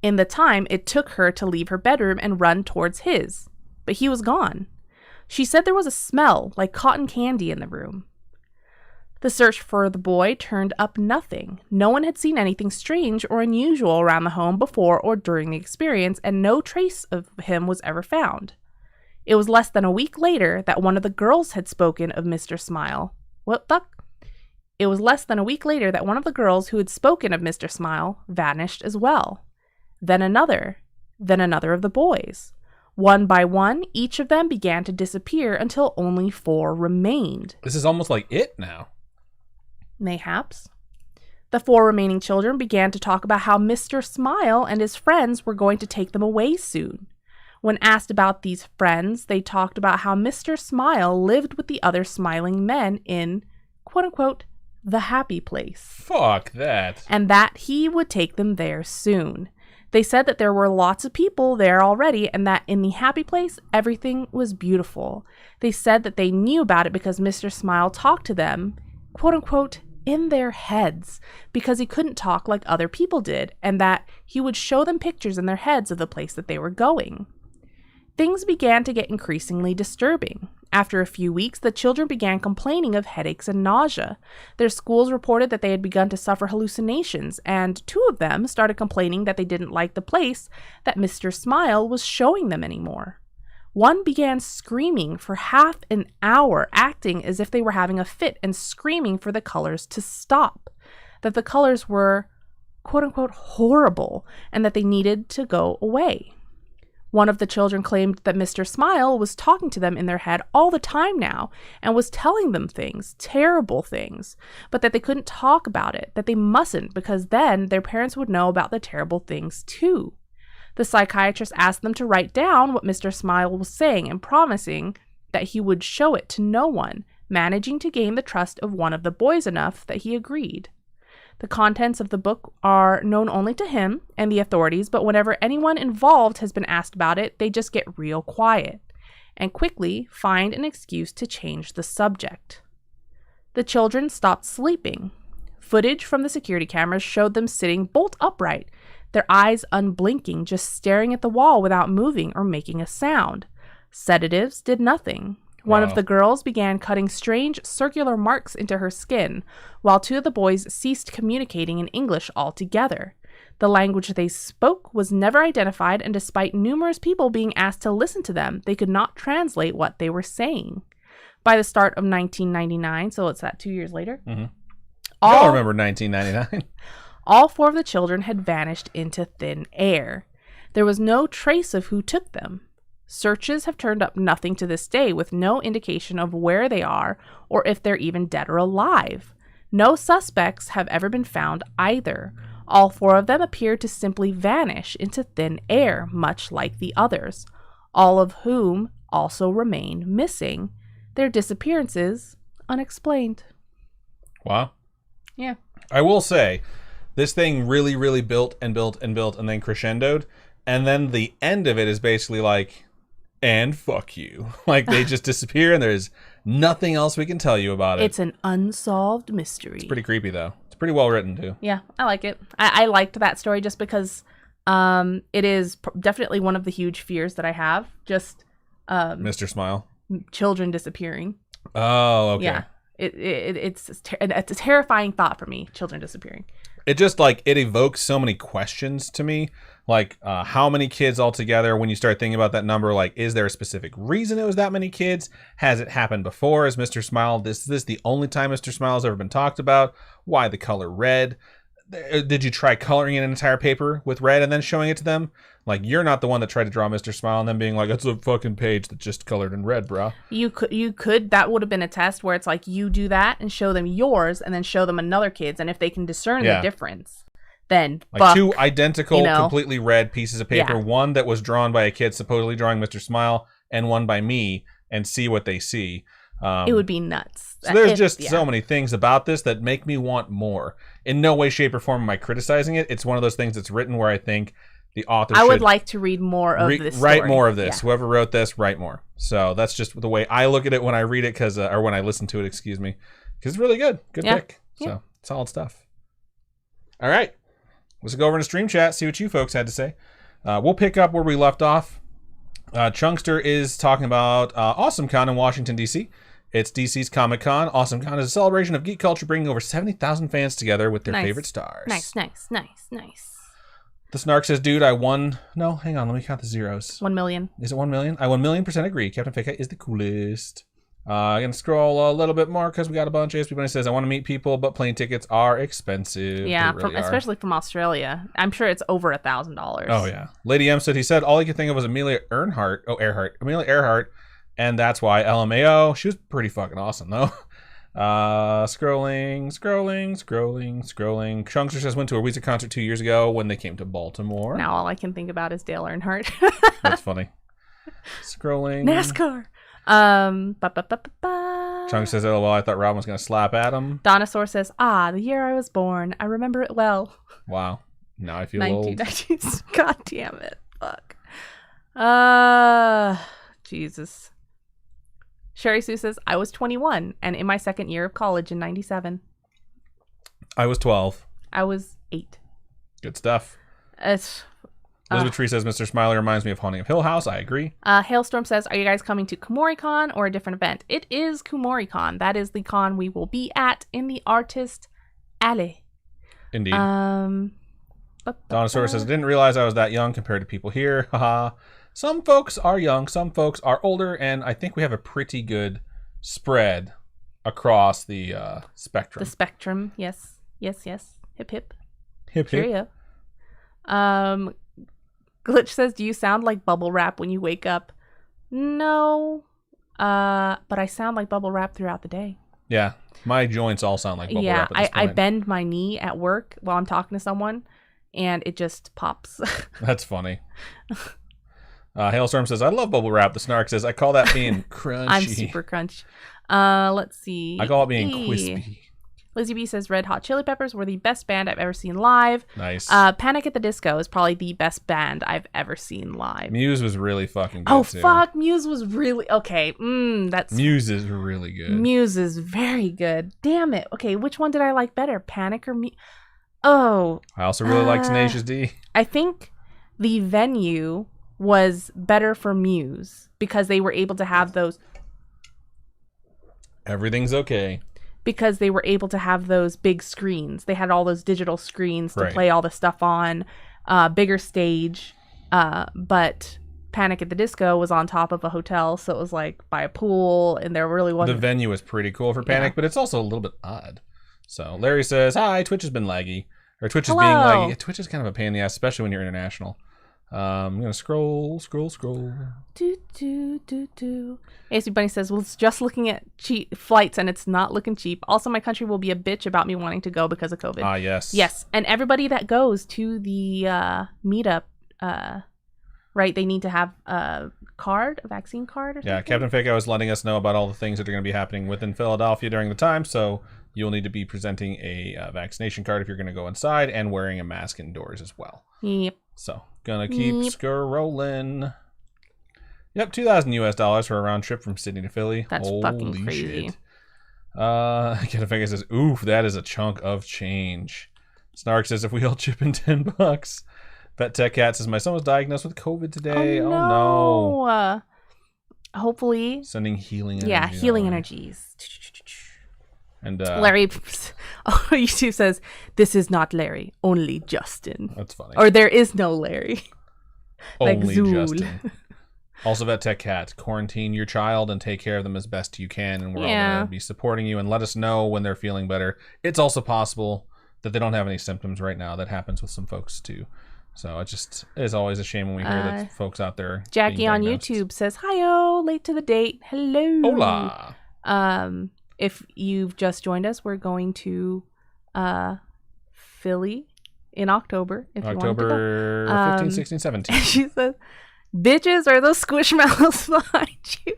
In the time it took her to leave her bedroom and run towards his. But he was gone. She said there was a smell like cotton candy in the room. The search for the boy turned up nothing. No one had seen anything strange or unusual around the home before or during the experience, and no trace of him was ever found. It was less than a week later that one of the girls had spoken of Mr. Smile. It was less than a week later that one of the girls who had spoken of Mr. Smile vanished as well. Then another of the boys. One by one, each of them began to disappear until only 4 remained.
This is almost like It now.
Mayhaps. The 4 remaining children began to talk about how Mr. Smile and his friends were going to take them away soon. When asked about these friends, they talked about how Mr. Smile lived with the other smiling men in, quote-unquote, the happy place.
Fuck that.
And that he would take them there soon. They said that there were lots of people there already and that in the happy place, everything was beautiful. They said that they knew about it because Mr. Smile talked to them, quote-unquote, in their heads, because he couldn't talk like other people did, and that he would show them pictures in their heads of the place that they were going. Things began to get increasingly disturbing. After a few weeks, the children began complaining of headaches and nausea. Their schools reported that they had begun to suffer hallucinations, and 2 of them started complaining that they didn't like the place that Mr. Smile was showing them anymore. One began screaming for half an hour, acting as if they were having a fit and screaming for the colors to stop, that the colors were, quote-unquote, horrible, and that they needed to go away. One of the children claimed that Mr. Smile was talking to them in their head all the time now and was telling them things, terrible things, but that they couldn't talk about it, that they mustn't because then their parents would know about the terrible things too. The psychiatrist asked them to write down what Mr. Smile was saying and promising that he would show it to no one, managing to gain the trust of one of the boys enough that he agreed. The contents of the book are known only to him and the authorities, but whenever anyone involved has been asked about it, they just get real quiet and quickly find an excuse to change the subject. The children stopped sleeping. Footage from the security cameras showed them sitting bolt upright, their eyes unblinking, just staring at the wall without moving or making a sound. Sedatives did nothing. One of the girls began cutting strange circular marks into her skin, while 2 of the boys ceased communicating in English altogether. The language they spoke was never identified, and despite numerous people being asked to listen to them, they could not translate what they were saying. By the start of 1999, so it's that 2 years later,
Y'all remember 1999.
All 4 of the children had vanished into thin air. There was no trace of who took them. Searches have turned up nothing to this day, with no indication of where they are or if they're even dead or alive. No suspects have ever been found either. All 4 of them appear to simply vanish into thin air, much like the others, all of whom also remain missing. Their disappearances unexplained.
Wow.
Yeah.
I will say, this thing really, really built and built and built and then crescendoed. And then the end of it is basically like, and fuck you. Like, they just disappear and there's nothing else we can tell you about it.
It's an unsolved mystery.
It's pretty creepy, though. It's pretty well written, too.
Yeah, I like it. I liked that story just because it is definitely one of the huge fears that I have. Just
Mr. Smile.
Children disappearing.
Oh, okay.
Yeah. It's a terrifying thought for me, children disappearing.
It just, like, it evokes so many questions to me. Like, how many kids altogether, when you start thinking about that number, like, is there a specific reason it was that many kids? Has it happened before? Is Mr. Smile, is this the only time Mr. Smile has ever been talked about? Why the color red? Did you try coloring in an entire paper with red and then showing it to them? Like, you're not the one that tried to draw Mr. Smile and then being like, it's a fucking page that's just colored in red, bro.
You could, that would have been a test where it's like, you do that and show them yours and then show them another kid's. And if they can discern the difference, then
like 2 identical, completely red pieces of paper.
Yeah.
One that was drawn by a kid supposedly drawing Mr. Smile and one by me, and see what they see.
It would be nuts.
So there's so many things about this that make me want more. In no way, shape, or form am I criticizing it. It's one of those things that's written where I think the author should
would like to read more of this story.
Write more of this. Yeah. Whoever wrote this, write more. So that's just the way I look at it when I read it, or when I listen to it, excuse me. Because it's really good. Good pick. So, solid stuff. All right. Let's go over to Stream Chat, see what you folks had to say. We'll pick up where we left off. Chunkster is talking about AwesomeCon in Washington, D.C. It's DC's Comic-Con. AwesomeCon is a celebration of geek culture, bringing over 70,000 fans together with their favorite stars.
Nice.
The Snark says, dude, I won... No, hang on, let me count the zeros.
1 million.
Is it 1 million? I 1,000,000% agree. Captain Fake is the coolest. I'm going to scroll a little bit more because we got a bunch of ASP. Says, I want to meet people, but plane tickets are expensive.
Yeah, especially from Australia. I'm sure it's over $1,000.
Oh, yeah. Lady M said, he said, all he could think of was Amelia Earhart. Amelia Earhart. And that's why LMAO. She was pretty fucking awesome, though. Scrolling. Chunkster says, went to a Weezer concert 2 years ago when they came to Baltimore.
Now all I can think about is Dale Earnhardt.
That's funny. Scrolling.
NASCAR.
Chunk says, "Oh well, I thought Robin was gonna slap at him."
Dinosaur says, the year I was born. I remember it well.
Wow. Now I feel old.
1990s. God damn it. Fuck. Jesus. Sherry Sue says, I was 21 and in my second year of college in 97.
I was 12.
I was 8.
Good stuff.
It's...
Elizabeth Tree says, Mr. Smiley reminds me of Haunting of Hill House. I agree.
Hailstorm says, are you guys coming to Kumoricon or a different event? It is Kumoricon. That is the con we will be at in the Artist Alley.
Indeed. Dinosaur says, I didn't realize I was that young compared to people here. Haha. Some folks are young, some folks are older, and I think we have a pretty good spread across the spectrum.
The spectrum, yes. Yes, yes. Hip, hip.
Hip, hip.
Cheerio. Glitch says, do you sound like bubble wrap when you wake up? No. But I sound like bubble wrap throughout the day.
Yeah. My joints all sound like bubble wrap at this point.
I bend my knee at work while I'm talking to someone, and it just pops.
That's funny. Hailstorm says, I love bubble wrap. The Snark says, I call that being crunchy.
I'm super crunchy. Let's see.
I call it being crispy.
Lizzie B says, Red Hot Chili Peppers were the best band I've ever seen live.
Nice.
Panic at the Disco is probably the best band I've ever seen live.
Muse was really fucking good, too.
Fuck. Muse was really... Okay.
Muse is really good.
Muse is very good. Damn it. Okay, which one did I like better? Panic or Muse? Oh.
I also really like Tenacious D.
I think the venue was better for Muse because they were able to have those...
Everything's okay.
Because they were able to have those big screens. They had all those digital screens to play all the stuff on, bigger stage. But Panic at the Disco was on top of a hotel, so it was like by a pool, and there really wasn't...
The venue was pretty cool for Panic, but it's also a little bit odd. So Larry says, hi, Twitch has been laggy. Or Twitch is being laggy. Twitch is kind of a pain in the ass, especially when you're international. I'm going to scroll.
AC Bunny says, well, it's just looking at cheap flights and it's not looking cheap. Also, my country will be a bitch about me wanting to go because of COVID.
Yes.
Yes. And everybody that goes to the meetup, right, they need to have a vaccine card or something?
Yeah, Captain Fake was letting us know about all the things that are going to be happening within Philadelphia during the time, so you'll need to be presenting a vaccination card if you're going to go inside and wearing a mask indoors as well.
Yep.
So, gonna keep scrolling. Yep, $2,000 for a round trip from Sydney to Philly.
That's fucking crazy.
Shit. Captain Fake says, oof, that is a chunk of change. Snark says, if we all chip in $10. Vet Tech Cat says, my son was diagnosed with COVID today. Oh no.
Hopefully.
Sending healing energy.
Yeah, healing energies.
And
Larry YouTube says, this is not Larry, only Justin.
That's funny.
Or there is no Larry.
Only Justin. Also, Vet Tech Cat, quarantine your child and take care of them as best you can, and we're all going to be supporting you, and let us know when they're feeling better. It's also possible that they don't have any symptoms right now. That happens with some folks too. So it just is always a shame when we hear that folks out there.
Jackie on YouTube says, hi-oh, late to the date. Hello.
Hola.
If you've just joined us, we're going to Philly in October.
October 15, 16, 17.
She says, bitches, are those squishmallows behind you?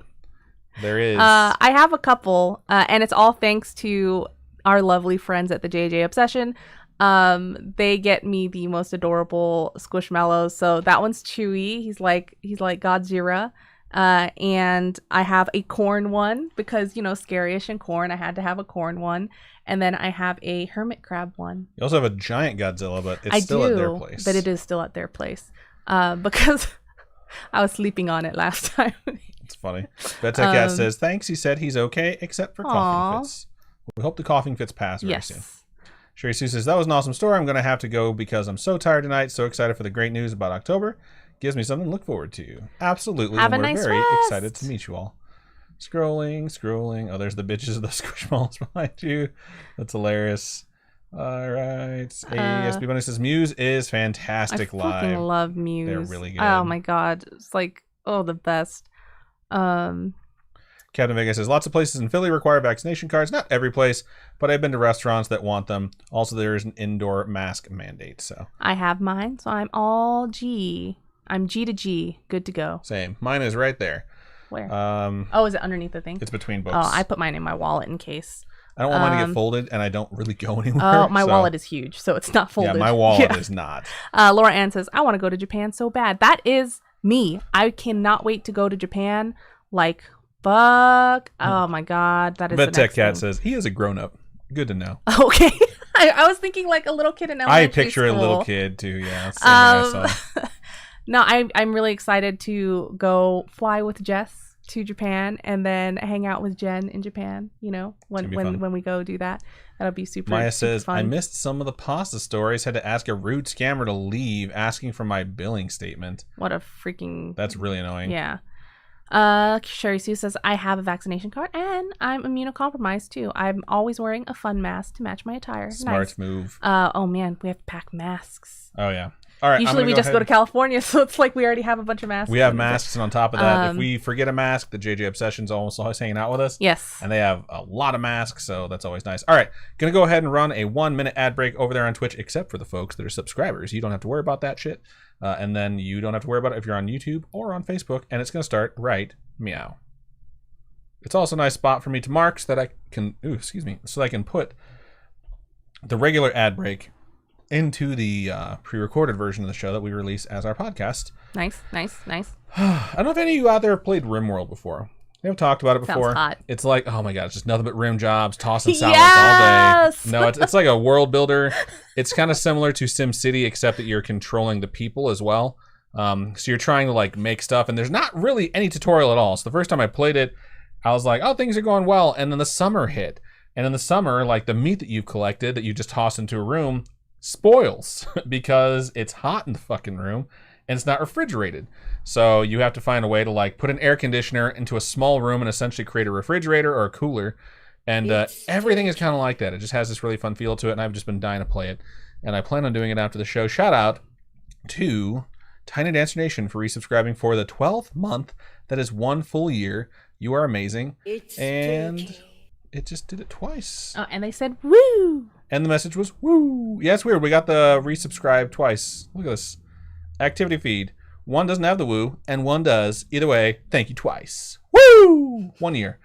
There is.
I have a couple, and it's all thanks to our lovely friends at the JJ Obsession. They get me the most adorable squishmallows. So that one's Chewy. He's like Godzilla. And I have a corn one because, Scaryish and corn. I had to have a corn one. And then I have a hermit crab one.
You also have a giant Godzilla, but it's still at their place.
But it is still at their place. Because I was sleeping on it last time.
It's funny. Bettek Cat says, thanks. He said he's okay, except for coughing fits. We hope the coughing fits pass very soon. Sherry Sue says, that was an awesome story. I'm going to have to go because I'm so tired tonight. So excited for the great news about October. Gives me something to look forward to. Absolutely.
Have
and
a
we're
nice
very
rest.
excited to meet you all. Scrolling. Oh, there's the bitches of the squishmallows behind you. That's hilarious. All right. ASB Bunny says, Muse is fantastic live.
I fucking love Muse.
They're really good.
Oh my god. It's like, the best.
Captain Vega says, lots of places in Philly require vaccination cards. Not every place, but I've been to restaurants that want them. Also, there is an indoor mask mandate. So
I have mine, so I'm all G. I'm G to G. Good to go.
Same. Mine is right there.
Where? Oh, is it underneath the thing?
It's between books.
Oh, I put mine in my wallet in case.
I don't want mine to get folded, and I don't really go anywhere.
Oh, my wallet is huge, so it's not folded.
Yeah, my wallet is not.
Laura Ann says, I want to go to Japan so bad. That is me. I cannot wait to go to Japan. Like, fuck. Oh, my God. That is the
Tech
next
Cat
thing.
says, he is a grown-up. Good to know.
Okay. I was thinking like a little kid in elementary
I picture
school.
a little kid, too, yeah. Same I saw.
No, I'm really excited to go fly with Jess to Japan and then hang out with Jen in Japan, you know, when we go do that. That'll be super
Maya
super
says,
fun.
I missed some of the pasta stories. Had to ask a rude scammer to leave, asking for my billing statement.
What a freaking...
That's really annoying.
Yeah. Sherry Sue says, I have a vaccination card and I'm immunocompromised too. I'm always wearing a fun mask to match my attire.
Smart
nice.
move.
Oh man, we have to pack masks.
Oh yeah. All right.
Usually we just go to California, so it's like we already have a bunch of masks.
We have masks, and on top of that, if we forget a mask, the JJ Obsession's almost always hanging out with us.
Yes.
And they have a lot of masks, so that's always nice. All right. Gonna go ahead and run a 1-minute ad break over there on Twitch, except for the folks that are subscribers. You don't have to worry about that shit. And then you don't have to worry about it if you're on YouTube or on Facebook, and it's gonna start right meow. It's also a nice spot for me to mark so that I can, so that I can put the regular ad break into the pre-recorded version of the show that we release as our podcast.
Nice.
I don't know if any of you out there have played RimWorld before. We have talked about it before.
Sounds hot.
It's like, oh my god, it's just nothing but rim jobs, tossing salads
Yes!
all day. No, it's like a world builder. It's kind of similar to SimCity, except that you're controlling the people as well. So you're trying to like make stuff, and there's not really any tutorial at all. So the first time I played it, I was like, oh, things are going well. And then the summer hit. And in the summer, like the meat that you've collected that you just toss into a room spoils because it's hot in the fucking room and it's not refrigerated. So you have to find a way to like put an air conditioner into a small room and essentially create a refrigerator or a cooler. And everything is kind of like that. It just has this really fun feel to it, and I've just been dying to play it. And I plan on doing it after the show. Shout out to Tiny Dancer Nation for resubscribing for the 12th month. That is 1 full year. You are amazing. And it just did it twice.
Oh, and they said, woo!
And the message was, woo! Yeah, it's weird. We got the resubscribe twice. Look at this. Activity feed. One doesn't have the woo, and one does. Either way, thank you twice. Woo! 1 year.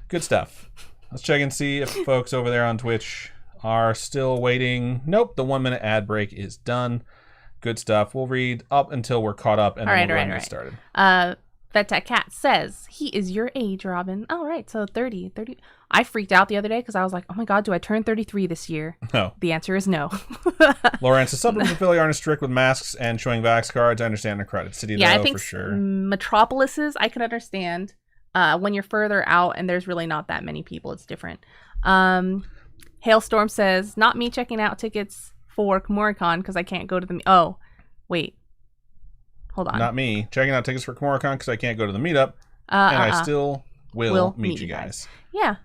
Good stuff. Let's check and see if folks over there on Twitch are still waiting. Nope, the 1-minute ad break is done. Good stuff. We'll read up until we're caught up, and then we'll get started.
That cat says, he is your age, Robin. All right, so 30. I freaked out the other day because I was like, oh my God, do I turn 33 this year?
No.
The answer is no.
Lawrence, the suburbs of Philly aren't as strict with masks and showing vax cards. I understand a crowded city, though,
I think
for sure.
Metropolises, I can understand. When you're further out and there's really not that many people, it's different. Hailstorm says, not me checking out tickets for KomoriCon because I can't go to the... Oh, wait. Hold on.
Not me. Checking out tickets for KomoriCon because I can't go to the meetup. And I still will meet you guys.
Yeah.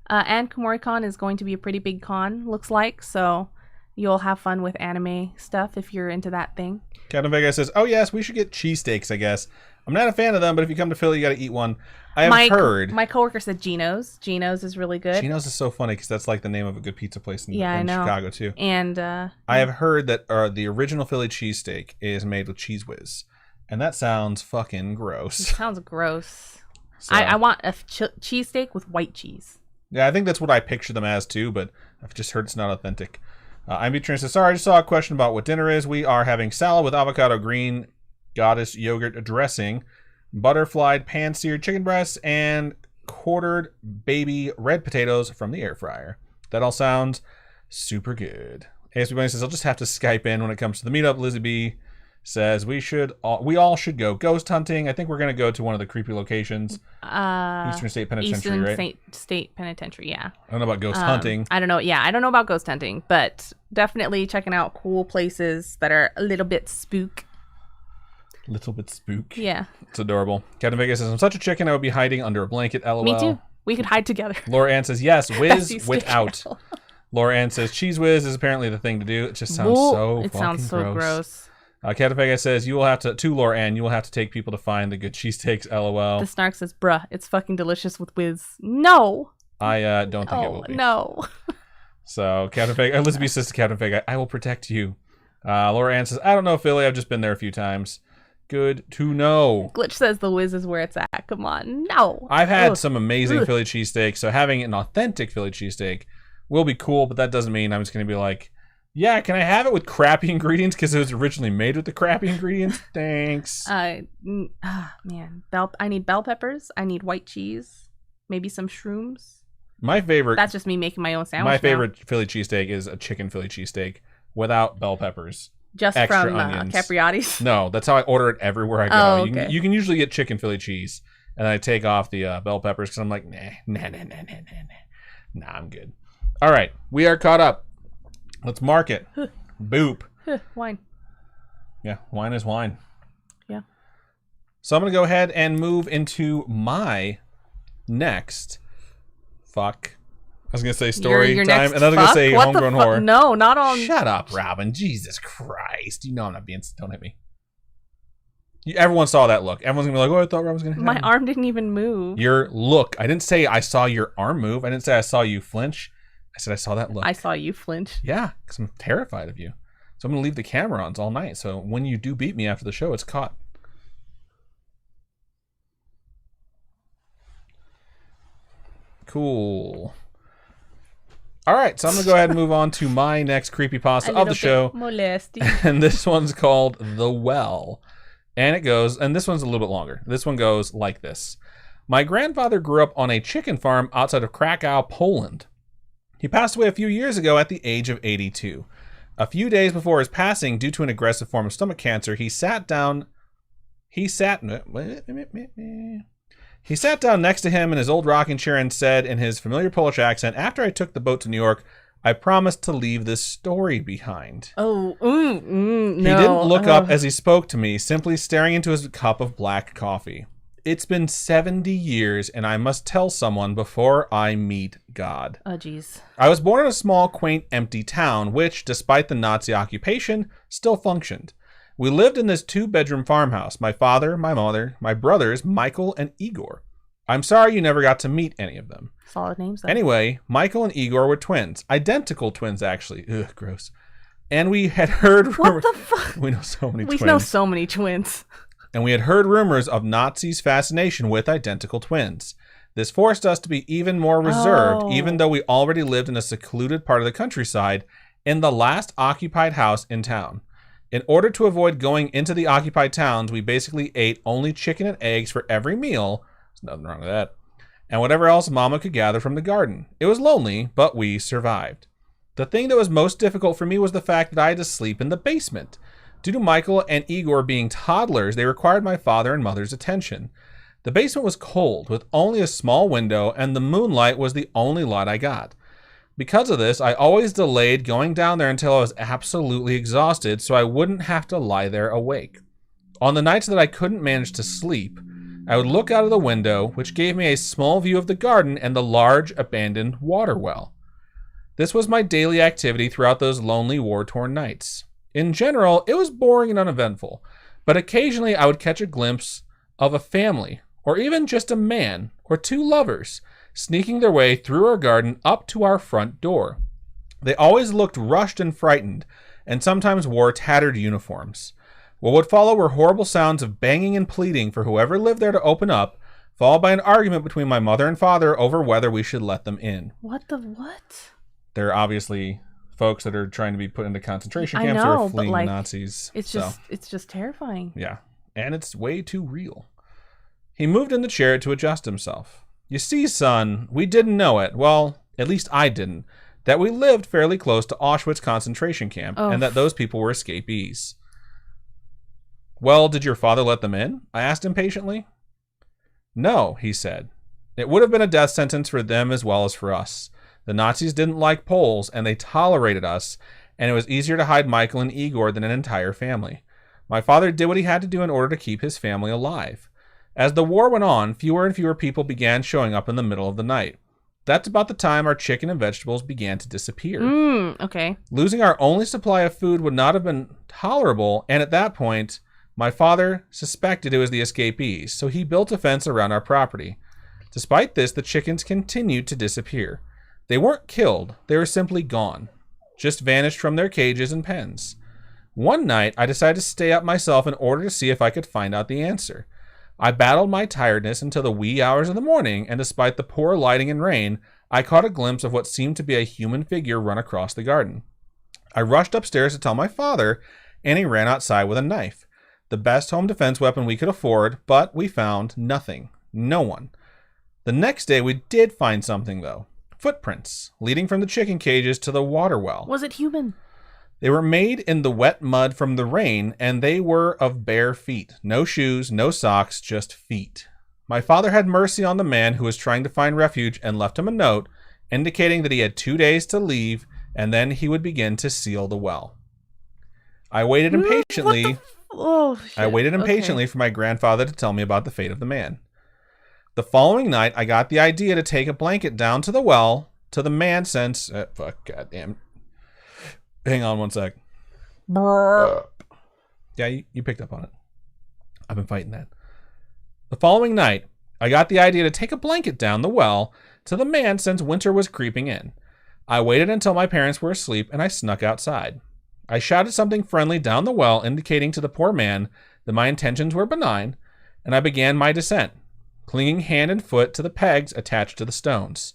And KomoriCon is going to be a pretty big con, looks like. So you'll have fun with anime stuff if you're into that thing.
Captain Vega says, oh, yes, we should get cheesesteaks, I guess. I'm not a fan of them, but if you come to Philly, you got to eat one. I have heard.
My coworker said Geno's. Geno's is really good.
Geno's is so funny because that's like the name of a good pizza place in Chicago, too.
And
I have heard that the original Philly cheesesteak is made with Cheese Whiz. And that sounds fucking gross.
It sounds gross.
So,
I want a cheesesteak with white cheese.
Yeah, I think that's what I picture them as too, but I've just heard it's not authentic. I'm Beatrice says, sorry, I just saw a question about what dinner is. We are having salad with avocado green, goddess yogurt dressing, butterflied pan-seared chicken breasts, and quartered baby red potatoes from the air fryer. That all sounds super good. ASB Bunny says, I'll just have to Skype in when it comes to the meetup. Lizzie B says we all should go ghost hunting. I think we're going to go to one of the creepy locations. Eastern State Penitentiary, right?
State Penitentiary, yeah.
I don't know about ghost hunting.
I don't know. Yeah, I don't know about ghost hunting, but definitely checking out cool places that are a little bit spook.
Little bit spook.
Yeah.
It's adorable. Captain Vegas says, I'm such a chicken, I would be hiding under a blanket, LOL.
Me too. We could hide together.
Laura Ann says, yes, whiz without. Laura Ann says, cheese whiz is apparently the thing to do. It just sounds so
gross.
Captain Vegas says, you will have to Laura Ann, you will have to take people to find the good cheesesteaks, LOL.
The Snark says, bruh, it's fucking delicious with whiz. No.
I don't think it will be.
No.
So Captain Vegas, Elizabeth says to Captain Vegas, I will protect you. Laura Ann says, I don't know Philly, I've just been there a few times. Good to know.
Glitch says the whiz is where it's at. Come on. No.
I've had some amazing Philly cheesesteak, so having an authentic Philly cheesesteak will be cool, but that doesn't mean I'm just going to be like, yeah, can I have it with crappy ingredients because it was originally made with the crappy ingredients? Thanks.
Man. I need bell peppers. I need white cheese. Maybe some shrooms.
My favorite...
That's just me making my own sandwich
My favorite Philly cheesesteak is a chicken Philly cheesesteak without bell peppers.
Just
extra
from Capriati's?
No, that's how I order it everywhere I go.
Oh, okay.
You can usually get chicken Philly cheese, and I take off the bell peppers because I'm like, nah, I'm good. All right, we are caught up. Let's mark it. Boop.
Wine.
Yeah, wine is wine.
Yeah.
So I'm going to go ahead and move into my next fuck. I was going to say story
your
time,
next
and I was going to say
what
homegrown horror.
No, not on...
Shut up, Robin. Jesus Christ. You know I'm not being... Don't hit me. Everyone saw that look. Everyone's going to be like, oh, I thought Robin was going to hit
My
me.
arm didn't even move.
Your look. I didn't say I saw your arm move. I didn't say I saw you flinch. I said I saw that look.
I saw you flinch.
Yeah, because I'm terrified of you. So I'm going to leave the camera on all night. So when you do beat me after the show, it's caught. Cool. All right, so I'm going to go ahead and move on to my next creepypasta of the show.
Molesty.
And this one's called The Well. And it goes, and this one's a little bit longer. This one goes like this. My grandfather grew up on a chicken farm outside of Krakow, Poland. He passed away a few years ago at the age of 82. A few days before his passing, due to an aggressive form of stomach cancer, he sat down next to him in his old rocking chair and said in his familiar Polish accent, after I took the boat to New York, I promised to leave this story behind.
Oh, no.
He didn't look up as he spoke to me, simply staring into his cup of black coffee. It's been 70 years, and I must tell someone before I meet God.
Oh, jeez.
I was born in a small, quaint, empty town, which, despite the Nazi occupation, still functioned. We lived in this 2-bedroom farmhouse. My father, my mother, my brothers, Michael and Igor. I'm sorry you never got to meet any of them.
Solid names, though.
Anyway, Michael and Igor were twins. Identical twins, actually. Ugh, gross. And we had heard...
What the fuck?
We know so many twins.
We know so many twins.
And we had heard rumors of Nazis' fascination with identical twins. This forced us to be even more reserved, even though we already lived in a secluded part of the countryside in the last occupied house in town. In order to avoid going into the occupied towns, we basically ate only chicken and eggs for every meal. There's nothing wrong with that. And whatever else Mama could gather from the garden. It was lonely, but we survived. The thing that was most difficult for me was the fact that I had to sleep in the basement. Due to Michael and Igor being toddlers, they required my father and mother's attention. The basement was cold, with only a small window, and the moonlight was the only light I got. Because of this, I always delayed going down there until I was absolutely exhausted, so I wouldn't have to lie there awake. On the nights that I couldn't manage to sleep, I would look out of the window, which gave me a small view of the garden and the large, abandoned water well. This was my daily activity throughout those lonely, war-torn nights. In general, it was boring and uneventful, but occasionally I would catch a glimpse of a family, or even just a man or two lovers, sneaking their way through our garden up to our front door. They always looked rushed and frightened, and sometimes wore tattered uniforms. What would follow were horrible sounds of banging and pleading for whoever lived there to open up, followed by an argument between my mother and father over whether we should let them in.
What the what?
They're obviously... folks that are trying to be put into concentration camps or fleeing the Nazis.
It's just terrifying.
Yeah. And it's way too real. He moved in the chair to adjust himself. You see, son, we didn't know it. Well, at least I didn't. That we lived fairly close to Auschwitz concentration camp and that those people were escapees. Well, did your father let them in? I asked impatiently. No, he said. It would have been a death sentence for them as well as for us. The Nazis didn't like Poles, and they tolerated us, and it was easier to hide Michael and Igor than an entire family. My father did what he had to do in order to keep his family alive. As the war went on, fewer and fewer people began showing up in the middle of the night. That's about the time our chicken and vegetables began to disappear.
Okay.
Losing our only supply of food would not have been tolerable, and at that point, my father suspected it was the escapees, so he built a fence around our property. Despite this, the chickens continued to disappear. They weren't killed, they were simply gone. Just vanished from their cages and pens. One night, I decided to stay up myself in order to see if I could find out the answer. I battled my tiredness until the wee hours of the morning, and despite the poor lighting and rain, I caught a glimpse of what seemed to be a human figure run across the garden. I rushed upstairs to tell my father, and he ran outside with a knife. The best home defense weapon we could afford, but we found nothing. No one. The next day, we did find something, though. Footprints, leading from the chicken cages to the water well.
Was it human?
They were made in the wet mud from the rain, and they were of bare feet. No shoes, no socks, just feet. My father had mercy on the man who was trying to find refuge and left him a note indicating that he had 2 days to leave, and then he would begin to seal the well. I waited impatiently. For my grandfather to tell me about the fate of the man. The following night, I got the idea to take a blanket down to the well to the man since... goddamn. Hang on one sec. Yeah, you picked up on it. I've been fighting that. The following night, I got the idea to take a blanket down the well to the man since winter was creeping in. I waited until my parents were asleep and I snuck outside. I shouted something friendly down the well, indicating to the poor man that my intentions were benign, and I began my descent, clinging hand and foot to the pegs attached to the stones.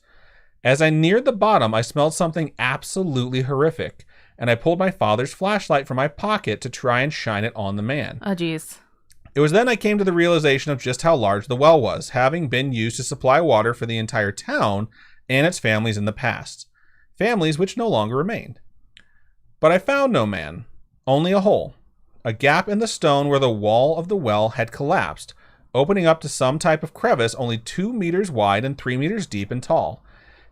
As I neared the bottom, I smelled something absolutely horrific, and I pulled my father's flashlight from my pocket to try and shine it on the man.
Oh, geez.
It was then I came to the realization of just how large the well was, having been used to supply water for the entire town and its families in the past. Families which no longer remained. But I found no man, only a hole. A gap in the stone where the wall of the well had collapsed, opening up to some type of crevice only 2 meters wide and 3 meters deep and tall.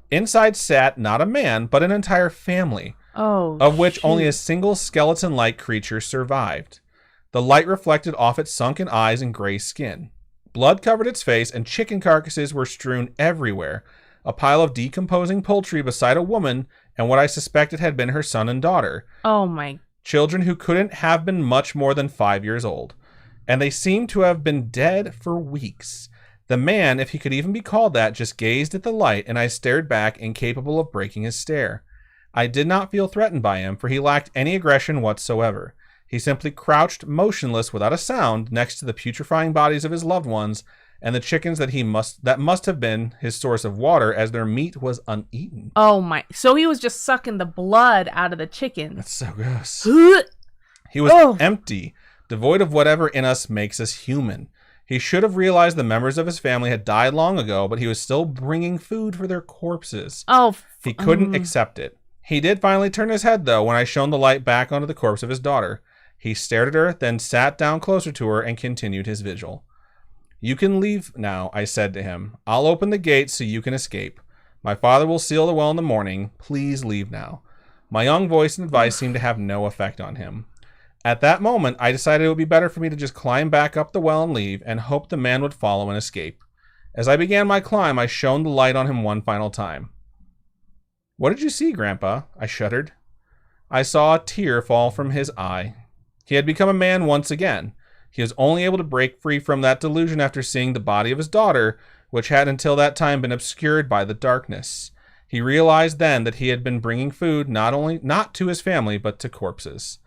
Inside sat not a man, but an entire family. Of which only a single skeleton-like creature survived. The light reflected off its sunken eyes and gray skin. Blood covered its face, and chicken carcasses were strewn everywhere. A pile of decomposing poultry beside a woman, and what I suspected had been her son and daughter.
Oh my.
Children who couldn't have been much more than 5 years old. And they seemed to have been dead for weeks. The man, if he could even be called that, just gazed at the light, and I stared back, incapable of breaking his stare. I did not feel threatened by him, for he lacked any aggression whatsoever. He simply crouched motionless without a sound next to the putrefying bodies of his loved ones and the chickens that must have been his source of water, as their meat was uneaten.
Oh my. So he was just sucking the blood out of the chickens.
That's so gross. He was empty, devoid of whatever in us makes us human. He should have realized the members of his family had died long ago, but he was still bringing food for their corpses. He couldn't accept it. He did finally turn his head, though, when I shone the light back onto the corpse of his daughter. He stared at her, then sat down closer to her and continued his vigil. "You can leave now," I said to him. "I'll open the gate so you can escape. My father will seal the well in the morning. Please leave now." My young voice and advice seemed to have no effect on him. At that moment, I decided it would be better for me to just climb back up the well and leave, and hope the man would follow and escape. As I began my climb, I shone the light on him one final time. "What did you see, Grandpa?" I shuddered. I saw a tear fall from his eye. He had become a man once again. He was only able to break free from that delusion after seeing the body of his daughter, which had until that time been obscured by the darkness. He realized then that he had been bringing food not to his family, but to corpses.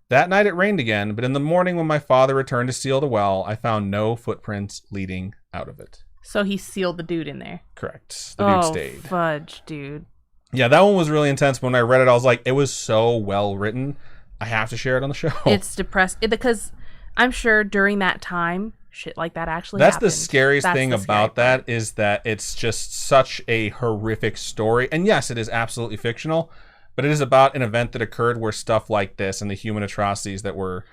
That night it rained again, but in the morning when my father returned to seal the well, I found no footprints leading out of it.
So he sealed the dude in there.
Correct. The dude stayed.
Fudge, dude.
Yeah, that one was really intense. When I read it, I was like, it was so well written. I have to share it on the show.
It's depressing because I'm sure during that time, shit like that actually
happened.
happened.
The scariest thing about that is that it's just such a horrific story. And yes, it is absolutely fictional, but it is about an event that occurred where stuff like this and the human atrocities that were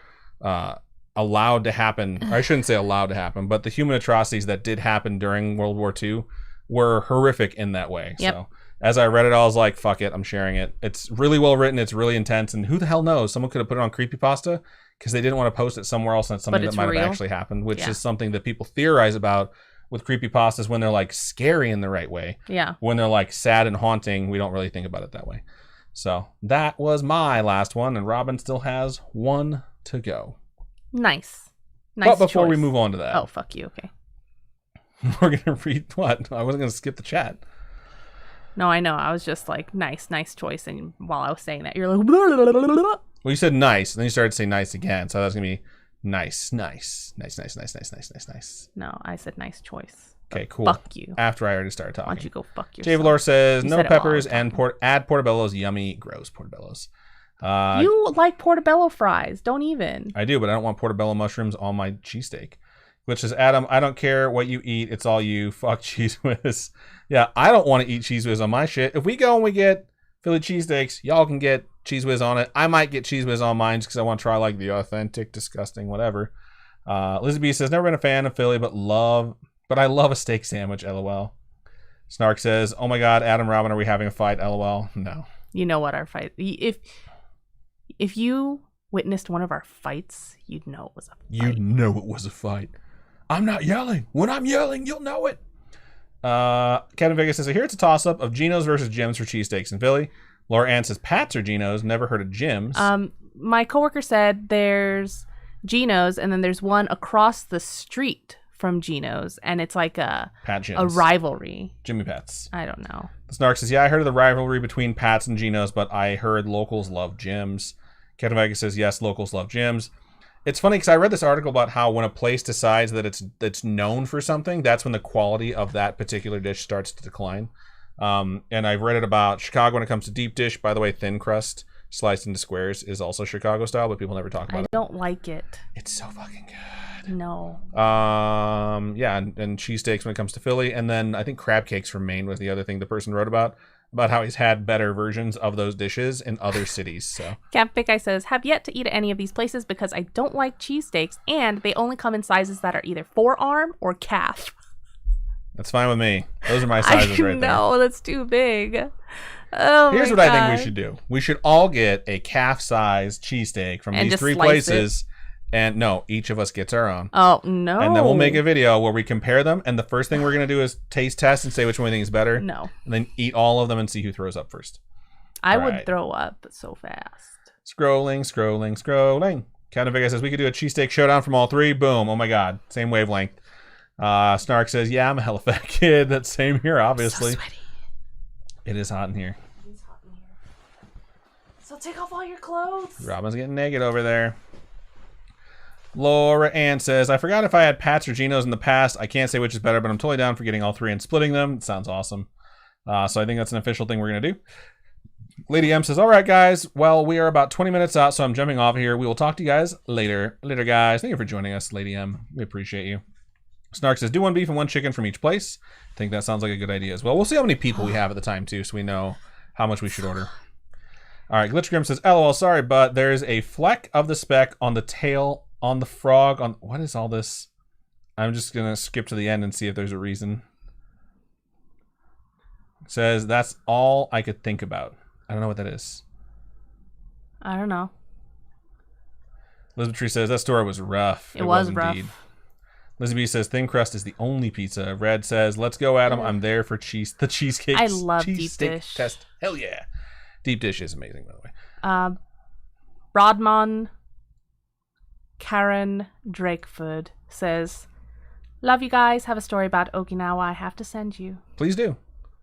allowed to happen. I shouldn't say allowed to happen, but the human atrocities that did happen during World War II were horrific in that way.
Yep.
So as I read it, I was like, fuck it, I'm sharing it. It's really well written. It's really intense. And who the hell knows? Someone could have put it on Creepypasta because they didn't want to post it somewhere else, and it's something that might have actually happened, which is something that people theorize about with creepypastas when they're like scary in the right way.
Yeah.
When they're like sad and haunting, we don't really think about it that way. So that was my last one, and Robin still has one to go.
Nice
but before
choice.
We move on to that.
Oh, fuck you. Okay.
We're going to read what? I wasn't going to skip the chat.
No, I know. I was just like, nice choice. And while I was saying that, you're like, blah, blah, blah, blah, blah.
Well, you said nice, and then you started to say nice again, so that's gonna be nice. No,
I said nice choice.
Okay, cool.
Fuck you.
After I already started talking.
Why don't you go fuck yourself?
Jay Valor says, no peppers and
add
portobello's. Yummy, gross portobello's.
You like portobello fries. Don't even.
I do, but I don't want portobello mushrooms on my cheesesteak. Which is, Adam, I don't care what you eat. It's all you. Fuck Cheese Whiz. Yeah, I don't want to eat Cheese Whiz on my shit. If we go and we get Philly cheesesteaks, y'all can get Cheese Whiz on it. I might get Cheese Whiz on mine just because I want to try like the authentic, disgusting, whatever. Lizzie B says, never been a fan of Philly, but I love a steak sandwich, LOL. Snark says, oh my God, Adam, Robin, are we having a fight? LOL. No.
You know what our fight... If you witnessed one of our fights, you'd know it was a fight.
You'd know it was a fight. I'm not yelling. When I'm yelling, you'll know it. Kevin Vegas says, I hear it's a toss-up of Geno's versus Jim's for cheesesteaks in Philly. Laura Ann says, Pat's or Geno's. Never heard of Jim's.
My coworker said there's Geno's, and then there's one across the street from Geno's, and it's like a rivalry.
Jimmy Pat's.
I don't know.
The Snark says, yeah, I heard of the rivalry between Pat's and Geno's, but I heard locals love Jim's. Kevin Vegas says, yes, locals love Jim's. It's funny because I read this article about how when a place decides that it's known for something, that's when the quality of that particular dish starts to decline. And I've read it about Chicago when it comes to deep dish. By the way, thin crust sliced into squares is also Chicago style, but people never talk about it.
I don't like it.
It's so fucking good.
No.
Yeah, and cheesesteaks when it comes to Philly. And then I think crab cakes from Maine was the other thing the person wrote about how he's had better versions of those dishes in other cities. So
Camp Big Guy says, have yet to eat at any of these places because I don't like cheesesteaks, and they only come in sizes that are either forearm or calf.
That's fine with me. Those are my sizes right there.
No, that's too big. Oh,
here's what I think we should do. We should all get a calf-sized cheesesteak from these three places. And no, each of us gets our own.
Oh, no.
And then we'll make a video where we compare them. And the first thing we're going to do is taste test and say which one we think is better.
No.
And then eat all of them and see who throws up first.
I would throw up so fast.
Scrolling. Captain Vegas says, we could do a cheesesteak showdown from all three. Boom. Oh, my God. Same wavelength. Snark says, yeah, I'm a hella fat kid. That's same here, obviously.
So sweaty.
It is hot in here.
It is hot in here. So take off all your clothes.
Robin's getting naked over there. Laura Ann says, I forgot if I had Pat's or Geno's in the past. I can't say which is better, but I'm totally down for getting all three and splitting them. It sounds awesome. So I think that's an official thing we're going to do. Lady M says, all right, guys. Well, we are about 20 minutes out, so I'm jumping off here. We will talk to you guys later. Later, guys. Thank you for joining us, Lady M. We appreciate you. Snark says, do one beef and one chicken from each place. I think that sounds like a good idea as well. We'll see how many people we have at the time, too, so we know how much we should order. All right, Glitch Grim says, LOL, sorry, but there's a fleck of the speck on the tail on the frog. On what is all this? I'm just going to skip to the end and see if there's a reason. It says, that's all I could think about. I don't know what that is.
I don't know.
Elizabeth Tree says, that story was rough.
It was rough. Indeed.
Lizzie B says, thin crust is the only pizza. Red says, let's go, Adam. I'm there for the cheesecake.
I love deep dish.
Test. Hell yeah. Deep dish is amazing, by the way.
Rodman Karen Drakeford says, love you guys. Have a story about Okinawa I have to send you.
Please do.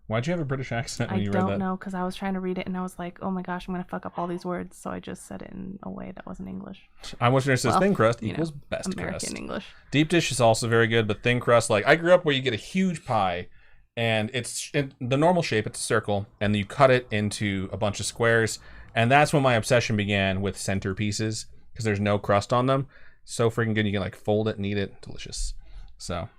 Why'd you have a British accent when you read that?
I don't know, because I was trying to read it and I was like, oh my gosh, I'm going to fuck up all these words. So I just said it in a way that wasn't English.
I'm wishing it says thin crust equals best
American
crust.
English.
Deep dish is also very good, but thin crust, like I grew up where you get a huge pie and it's in the normal shape, it's a circle, and you cut it into a bunch of squares. And that's when my obsession began with center pieces because there's no crust on them. So freaking good. You can like fold it and eat it. Delicious. So.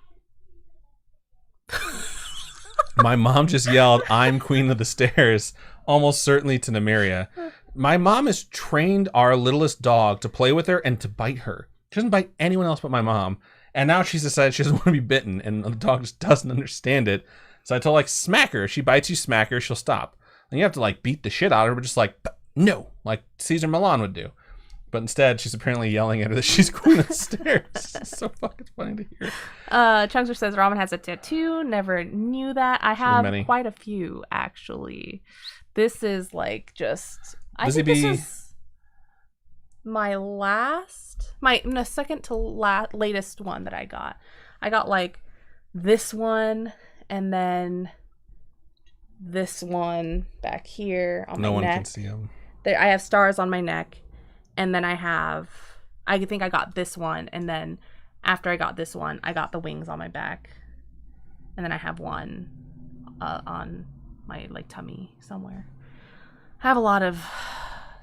My mom just yelled, I'm queen of the stairs, almost certainly to Nymeria. My mom has trained our littlest dog to play with her and to bite her. She doesn't bite anyone else but my mom. And now she's decided she doesn't want to be bitten, and the dog just doesn't understand it. So I told her, like, smack her. If she bites you, smack her, she'll stop. And you have to, like, beat the shit out of her, but just like, no, like Caesar Milan would do. But instead, she's apparently yelling at her that she's queen of the stairs. It's so fucking funny to hear.
Chunkster says Robin has a tattoo. Never knew that. I have quite a few, actually. This is like just... I think this is my second to latest one that I got. I got like this one and then this one back here on my neck. No one can see them. I have stars on my neck. And then I think I got this one. And then after I got this one, I got the wings on my back. And then I have one on my like tummy somewhere. I have a lot of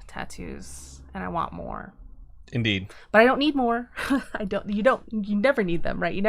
tattoos and I want more.
Indeed.
But I don't need more. You never need them, right? You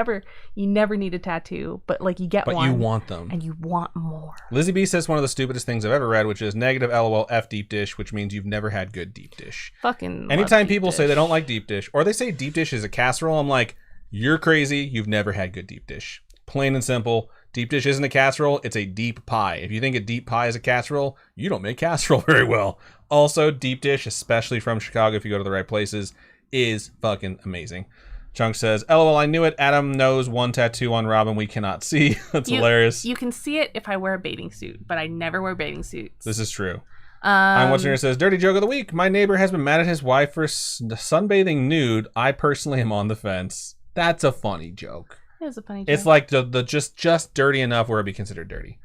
never need a tattoo, but like you get one.
But you want them.
And you want more.
Lizzie B says one of the stupidest things I've ever read, which is negative LOL F deep dish, which means you've never had good deep dish.
Fucking
anytime people say they don't like deep dish, or they say deep dish is a casserole, I'm like, you're crazy. You've never had good deep dish. Plain and simple. Deep dish isn't a casserole. It's a deep pie. If you think a deep pie is a casserole, you don't make casserole very well. Also, deep dish, especially from Chicago, if you go to the right places, is fucking amazing. Chunk says, LOL, I knew it. Adam knows one tattoo on Robin we cannot see. That's hilarious.
You can see it if I wear a bathing suit, but I never wear bathing suits.
This is true. I'm watching here says, dirty joke of the week. My neighbor has been mad at his wife for sunbathing nude. I personally am on the fence. That's a funny joke.
It is a funny joke.
It's like the just dirty enough where it'd be considered dirty.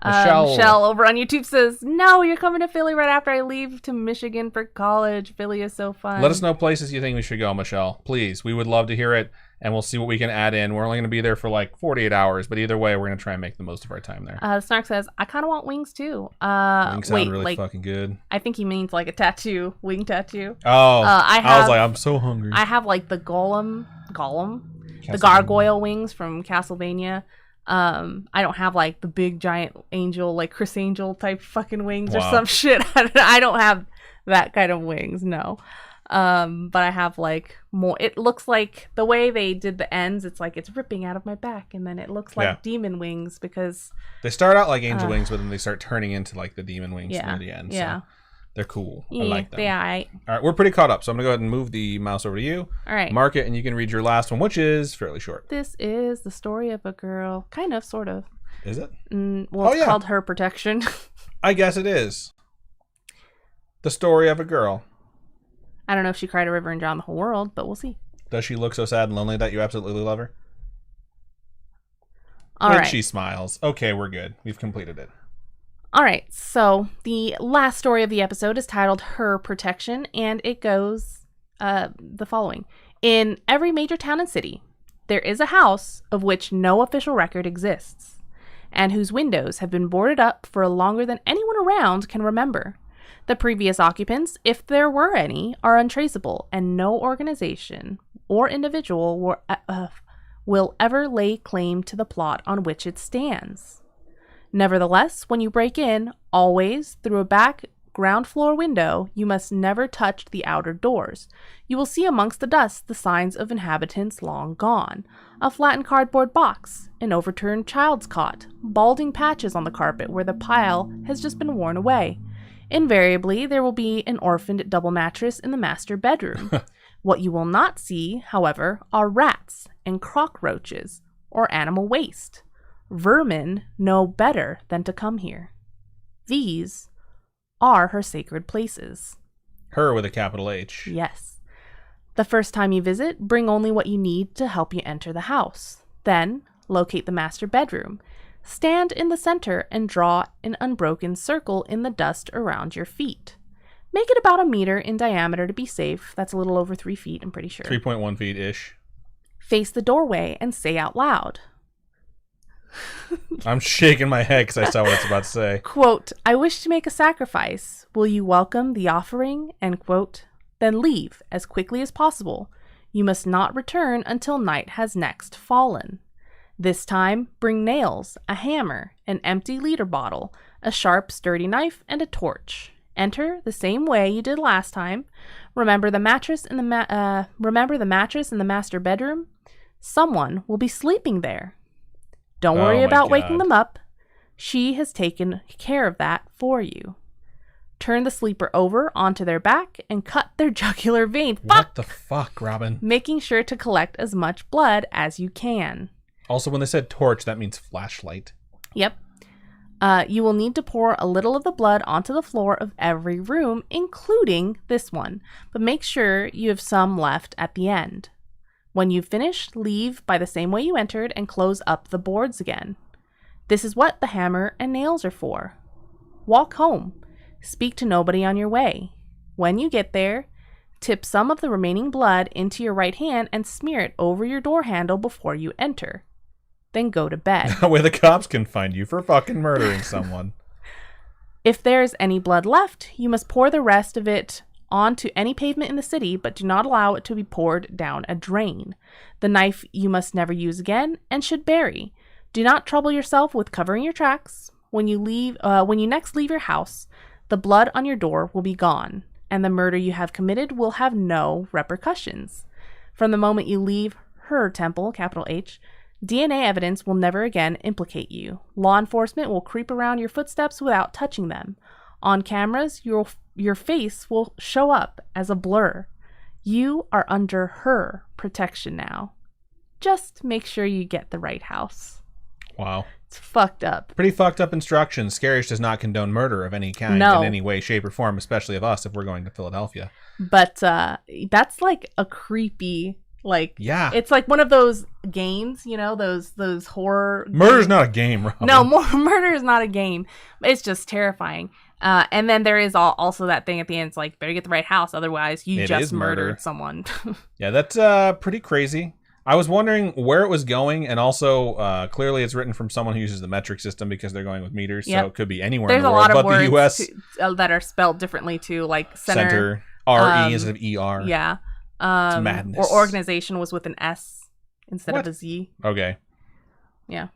Michelle over on YouTube says, no, you're coming to Philly right after I leave to Michigan for college. Philly is so fun.
Let us know places you think we should go, Michelle. Please. We would love to hear it, and we'll see what we can add in. We're only going to be there for like 48 hours, but either way, we're going to try and make the most of our time there.
Snark says, I kind of want wings too.
Wings sound really fucking good.
I think he means like a tattoo, wing tattoo.
Oh, I was like, I'm so hungry.
I have like the Gollum, the gargoyle wings from Castlevania. I don't have like the big giant angel, like Chris Angel type fucking wings or some shit. I don't have that kind of wings, no. But I have like more. It looks like the way they did the ends. It's like it's ripping out of my back, and then it looks like demon wings because
they start out like angel wings, but then they start turning into like the demon wings near the end.
Yeah.
So they're cool. I like them.
Yeah.
All right, we're pretty caught up, so I'm gonna go ahead and move the mouse over to you.
All right.
Mark it, and you can read your last one, which is fairly short.
This is the story of a girl, kind of, sort of.
Is it?
It's called Her Protection.
I guess it is. The story of a girl.
I don't know if she cried a river and drowned the whole world, but we'll see.
Does she look so sad and lonely that you absolutely love her?
All right.
She smiles. Okay, we're good. We've completed it.
All right, so the last story of the episode is titled Her Protection, and it goes the following. In every major town and city, there is a house of which no official record exists, and whose windows have been boarded up for longer than anyone around can remember. The previous occupants, if there were any, are untraceable, and no organization or individual will ever lay claim to the plot on which it stands. Nevertheless, when you break in, always through a back ground floor window, you must never touch the outer doors. You will see amongst the dust the signs of inhabitants long gone. A flattened cardboard box, an overturned child's cot, balding patches on the carpet where the pile has just been worn away. Invariably, there will be an orphaned double mattress in the master bedroom. What you will not see, however, are rats and cockroaches or animal waste. Vermin know better than to come here. These are her sacred places.
Her with a capital H.
Yes. The first time you visit, bring only what you need to help you enter the house. Then, locate the master bedroom. Stand in the center and draw an unbroken circle in the dust around your feet. Make it about 1 meter in diameter to be safe. That's a little over 3 feet, I'm pretty sure.
3.1 feet-ish.
Face the doorway and say out loud.
I'm shaking my head because I saw what it's about to say.
Quote, I wish to make a sacrifice. Will you welcome the offering? End quote. Then leave as quickly as possible. You must not return until night has next fallen. This time, bring nails, a hammer, an empty liter bottle, a sharp, sturdy knife, and a torch. Enter the same way you did last time. Remember the mattress in the master bedroom? Someone will be sleeping there. Don't worry about waking them up. She has taken care of that for you. Turn the sleeper over onto their back and cut their jugular vein.
What the fuck, Robin?
Making sure to collect as much blood as you can.
Also, when they said torch, that means flashlight.
Yep. You will need to pour a little of the blood onto the floor of every room, including this one. But make sure you have some left at the end. When you've finished, leave by the same way you entered and close up the boards again. This is what the hammer and nails are for. Walk home. Speak to nobody on your way. When you get there, Tip some of the remaining blood into your right hand and smear it over your door handle before you enter. Then go to bed.
That way the cops can find you for fucking murdering someone.
If there's any blood left, you must pour the rest of it onto any pavement in the city, but do not allow it to be poured down a drain. The knife you must never use again and should bury. Do not trouble yourself with covering your tracks. When you next leave your house, the blood on your door will be gone, and the murder you have committed will have no repercussions. From the moment you leave her temple, capital H, DNA evidence will never again implicate you. Law enforcement will creep around your footsteps without touching them. On cameras, your face will show up as a blur. You are under her protection now. Just make sure you get the right house.
Wow.
It's fucked up.
Pretty fucked up instructions. Scaryish does not condone murder of any kind in any way, shape, or form, especially of us if we're going to Philadelphia.
But that's like a creepy,
yeah.
It's like one of those games, those horror
Murder's
games.
not a game, Robin.
No, murder is not a game. It's just terrifying. And then there is also that thing at the end. It's like, better get the right house, otherwise you just murdered someone.
Yeah, that's pretty crazy. I was wondering where it was going, and also clearly it's written from someone who uses the metric system because they're going with meters, so it could be anywhere in the world, but the U.S.
that are spelled differently too, like center
R-E instead of E-R.
Yeah.
It's madness.
Or organization was with an S instead of a Z.
Okay.
Yeah.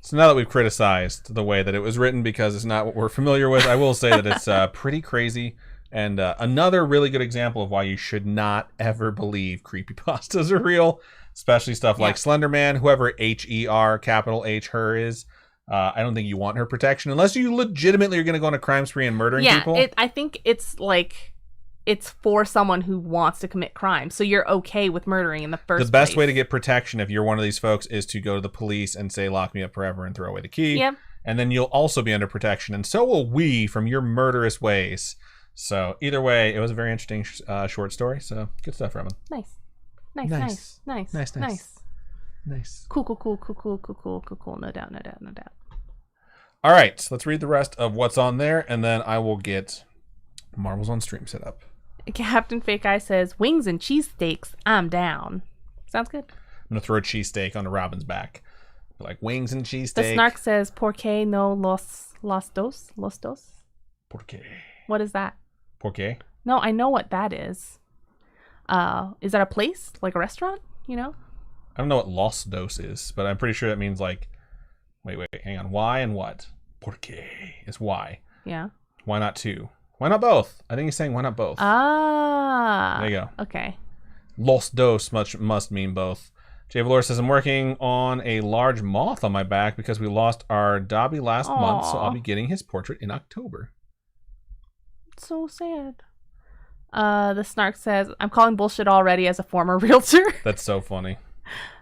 So now that we've criticized the way that it was written because it's not what we're familiar with, I will say that it's pretty crazy. And another really good example of why you should not ever believe creepypastas are real, especially stuff like Slender Man, whoever H-E-R, capital H, her is. I don't think you want her protection unless you legitimately are going to go on a crime spree and murdering people.
Yeah, I think it's for someone who wants to commit crime. So you're okay with murdering in the first place.
The best way to get protection if you're one of these folks is to go to the police and say, lock me up forever and throw away the key.
Yep.
And then you'll also be under protection. And so will we from your murderous ways. So either way, it was a very interesting short story. So good stuff, Roman.
Nice. Cool. No doubt.
All right. Let's read the rest of what's on there. And then I will get Marbles on Stream set up.
Captain Fake Eye says, wings and cheesesteaks, I'm down. Sounds good.
I'm going to throw a cheesesteak onto Robin's back. Like wings and cheesesteak.
The Snark says, ¿Por qué no los dos?
¿Por qué?
What is that?
¿Por qué?
No, I know what that is. Is that a place? Like a restaurant?
I don't know what Los Dos is, but I'm pretty sure that means like, wait, hang on. Why and what? ¿Por qué is why.
Yeah.
Why not two? Why not both? I think he's saying why not both.
Ah.
There you go.
Okay.
Los Dos must mean both. Jay Valor says, I'm working on a large moth on my back because we lost our Dobby last month, so I'll be getting his portrait in October.
So sad. The Snark says, I'm calling bullshit already as a former realtor.
That's so funny.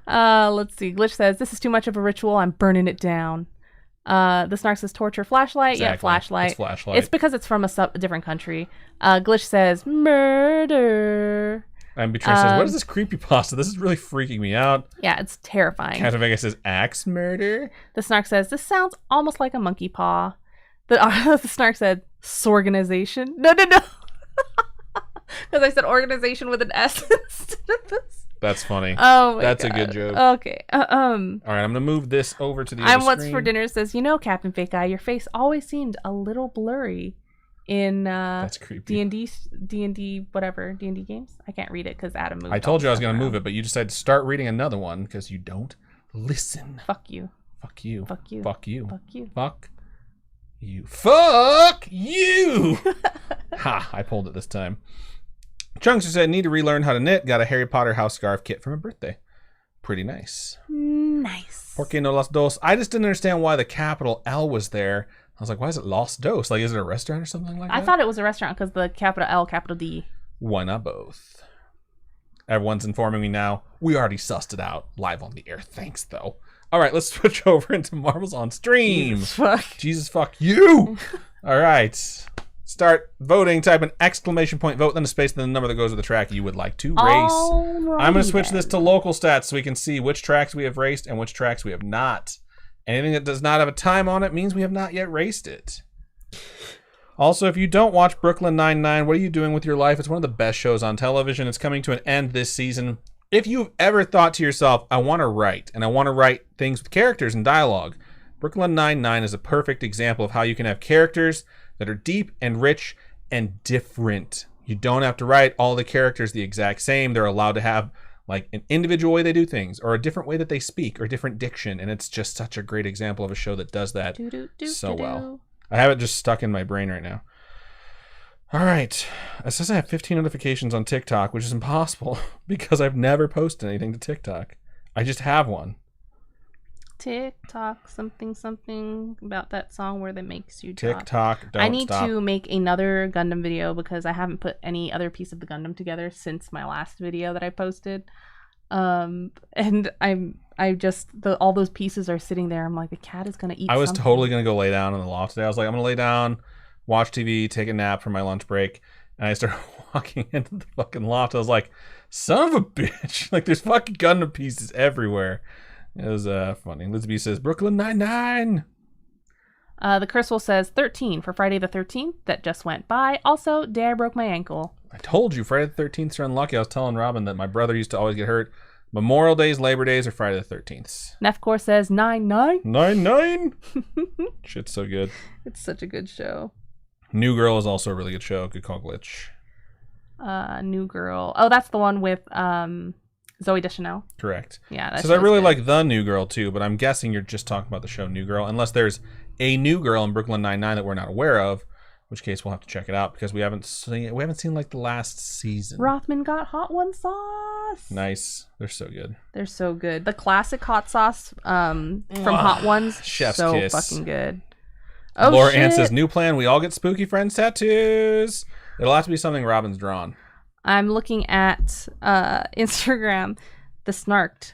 Let's see. Glitch says, this is too much of a ritual. I'm burning it down. The Snark says, torture flashlight.
Exactly.
Yeah, flashlight.
It's flashlight.
It's because it's from a different country. Glitch says, murder.
And Beatrice says, what is this creepypasta? This is really freaking me out.
Yeah, it's terrifying.
Captain Vega says, axe murder.
The Snark says, this sounds almost like a monkey paw. The Snark said, sorganization. No. Because I said organization with an S instead of this.
That's funny.
Oh my
That's
God.
a good joke.
Okay.
All right, I'm gonna move this over to the other
I'm What's
screen.
for Dinner says, Captain Fake Eye, your face always seemed a little blurry in
That's creepy.
D&D whatever D&D games. I can't read it because Adam moved.
I told you I was gonna move it, but you decided to start reading another one because you don't listen.
Fuck you.
Fuck you.
Fuck you.
Fuck you.
Fuck you.
Fuck you. Fuck you. Ha! I pulled it this time. Chunks said, need to relearn how to knit. Got a Harry Potter house scarf kit for my birthday. Pretty nice.
Nice.
Por qué no los dos? I just didn't understand why the capital L was there. I was like, why is it Los Dos? Like, is it a restaurant or something like that?
I thought it was a restaurant because the capital L, capital D.
Why not both? Everyone's informing me now. We already sussed it out live on the air. Thanks, though. All right, let's switch over into Marbles on Stream. Jesus, fuck you. All right. Start voting. Type an exclamation point vote, then a space, then the number that goes with the track you would like to race.
Alrighty
I'm going to switch this to local stats so we can see which tracks we have raced and which tracks we have not. Anything that does not have a time on it means we have not yet raced it. Also, if you don't watch Brooklyn Nine-Nine, what are you doing with your life? It's one of the best shows on television. It's coming to an end this season. If you've ever thought to yourself, I want to write, and I want to write things with characters and dialogue, Brooklyn Nine-Nine is a perfect example of how you can have characters that are deep and rich and different. You don't have to write all the characters the exact same. They're allowed to have like an individual way they do things, or a different way that they speak, or different diction, and it's just such a great example of a show that does that so well. I have it just stuck in my brain right now. All right. It says I have 15 notifications on TikTok, which is impossible because I've never posted anything to TikTok. I just have one.
TikTok, something about that song where that makes you talk.
TikTok, don't
I need
stop.
to make another Gundam video because I haven't put any other piece of the Gundam together since my last video that I posted. And all those pieces are sitting there. I'm like, the cat is gonna eat.
I was
something.
totally gonna go lay down in the loft today. I was like, I'm gonna lay down, watch TV, take a nap for my lunch break, and I started walking into the fucking loft. I was like, son of a bitch! Like, there's fucking Gundam pieces everywhere. It was funny. Elizabeth says Brooklyn Nine-Nine.
The Crystal says 13 for Friday the 13th that just went by. Also, day I broke my ankle.
I told you Friday the 13th are unlucky. I was telling Robin that my brother used to always get hurt. Memorial Days, Labor Days, or Friday the 13th.
Nefcore says 9-9.
9-9. Shit's so good.
It's such a good show.
New Girl is also a really good show. Good call, Glitch.
New Girl. Oh, that's the one with Zooey Deschanel.
Correct.
Yeah, that's.
Because I really like the New Girl too, but I'm guessing you're just talking about the show New Girl, unless there's a New Girl in Brooklyn Nine-Nine that we're not aware of, in which case we'll have to check it out because we haven't seen like the last season.
Rothman got hot one sauce.
Nice. They're so good.
They're so good. The classic hot sauce from Hot Ones.
Chef's
so
kiss.
Fucking good. Oh,
Laura
shit.
Ann says, new plan, we all get spooky friends tattoos. It'll have to be something Robin's drawn.
I'm looking at Instagram, the Snarked,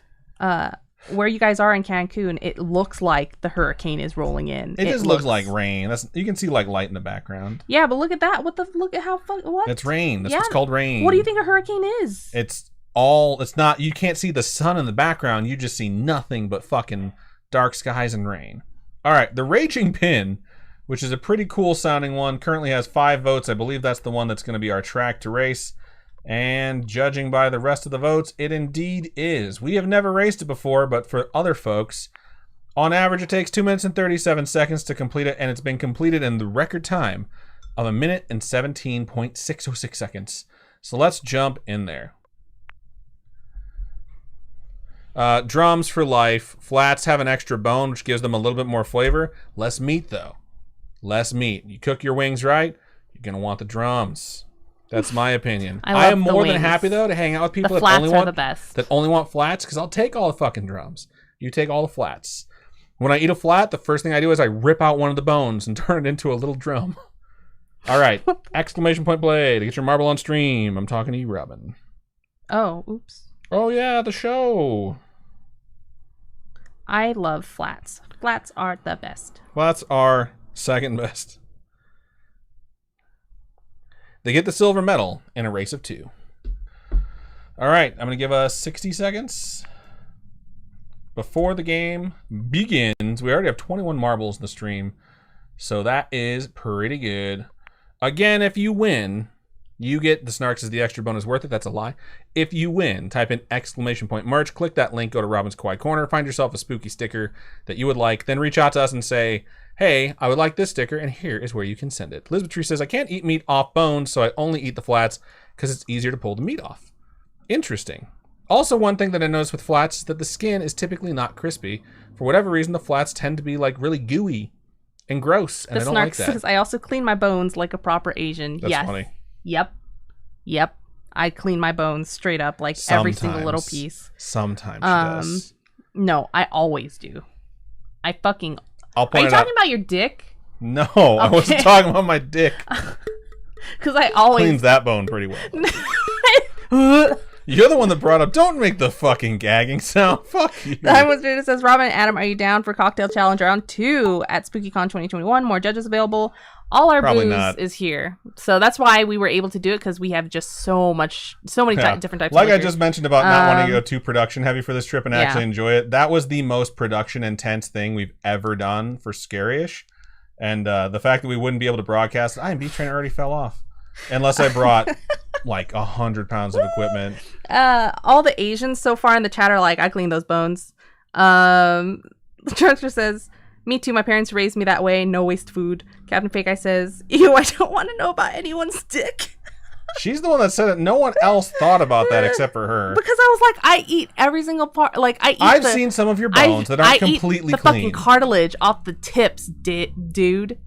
where you guys are in Cancun. It looks like the hurricane is rolling in.
It just looks like rain. You can see like light in the background.
Yeah, but look at that. Look at how what?
It's rain. That's what's called rain.
What do you think a hurricane is?
It's not, you can't see the sun in the background. You just see nothing but fucking dark skies and rain. All right, the Raging Pin, which is a pretty cool sounding one, currently has 5 votes. I believe that's the one that's going to be our track to race. And judging by the rest of the votes, it indeed is. We have never raced it before, but for other folks, on average, it takes 2 minutes and 37 seconds to complete it, and it's been completed in the record time of 1 minute and 17.606 seconds. So let's jump in there. Drums for life. Flats have an extra bone, which gives them a little bit more flavor. Less meat, though. Less meat. You cook your wings right, you're going to want the drums. That's my opinion. I am more than happy, though, to hang out with people that only want flats, because I'll take all the fucking drums. You take all the flats. When I eat a flat, the first thing I do is I rip out one of the bones and turn it into a little drum. All right. Exclamation point play to get your marble on stream. I'm talking to you, Robin.
Oh, oops.
Oh, yeah, the show.
I love flats. Flats are the best.
Flats are second best. They get the silver medal in a race of 2. All right, I'm going to give us 60 seconds before the game begins. We already have 21 marbles in the stream, so that is pretty good. Again, if you win, you get the Snarks as the extra bonus worth it. That's a lie. If you win, type in exclamation point merch, click that link, go to Robin's Quiet Corner, find yourself a spooky sticker that you would like, then reach out to us and say, hey, I would like this sticker, and here is where you can send it. Elizabeth Tree says, I can't eat meat off bones, so I only eat the flats because it's easier to pull the meat off. Interesting. Also, one thing that I noticed with flats is that the skin is typically not crispy. For whatever reason, the flats tend to be like really gooey and gross, and I don't like that.
Says, I also clean my bones like a proper Asian.
That's funny.
Yep. I clean my bones straight up, like every single little piece.
Sometimes she does.
No, I always do. I fucking...
I'll point
Are you talking about your dick?
No, okay. I wasn't talking about my dick.
Because I always...
Cleans that bone pretty well. You're the one that brought up, don't make the fucking gagging sound. Fuck you.
Time was it says, Robin and Adam, are you down for Cocktail Challenge Round 2 at SpookyCon 2021? More judges available. All our booze is here. So that's why we were able to do it, because we have just so many different types
like
of
I just mentioned about not wanting to go too production heavy for this trip and actually enjoy it. That was the most production intense thing we've ever done for Scaryish. And the fact that we wouldn't be able to broadcast, beef trainer already fell off. Unless I brought like 100 pounds of equipment.
All the Asians so far in the chat are like, I clean those bones. The Trunkster says, me too, my parents raised me that way, no waste food. Captain Fake Eye says, ew, I don't want to know about anyone's dick.
She's the one that said it. No one else thought about that except for her.
Because I was like, I eat every single part. Like
I've seen some of your bones that aren't completely
the
clean.
Fucking cartilage off the tips, dude.
Dude.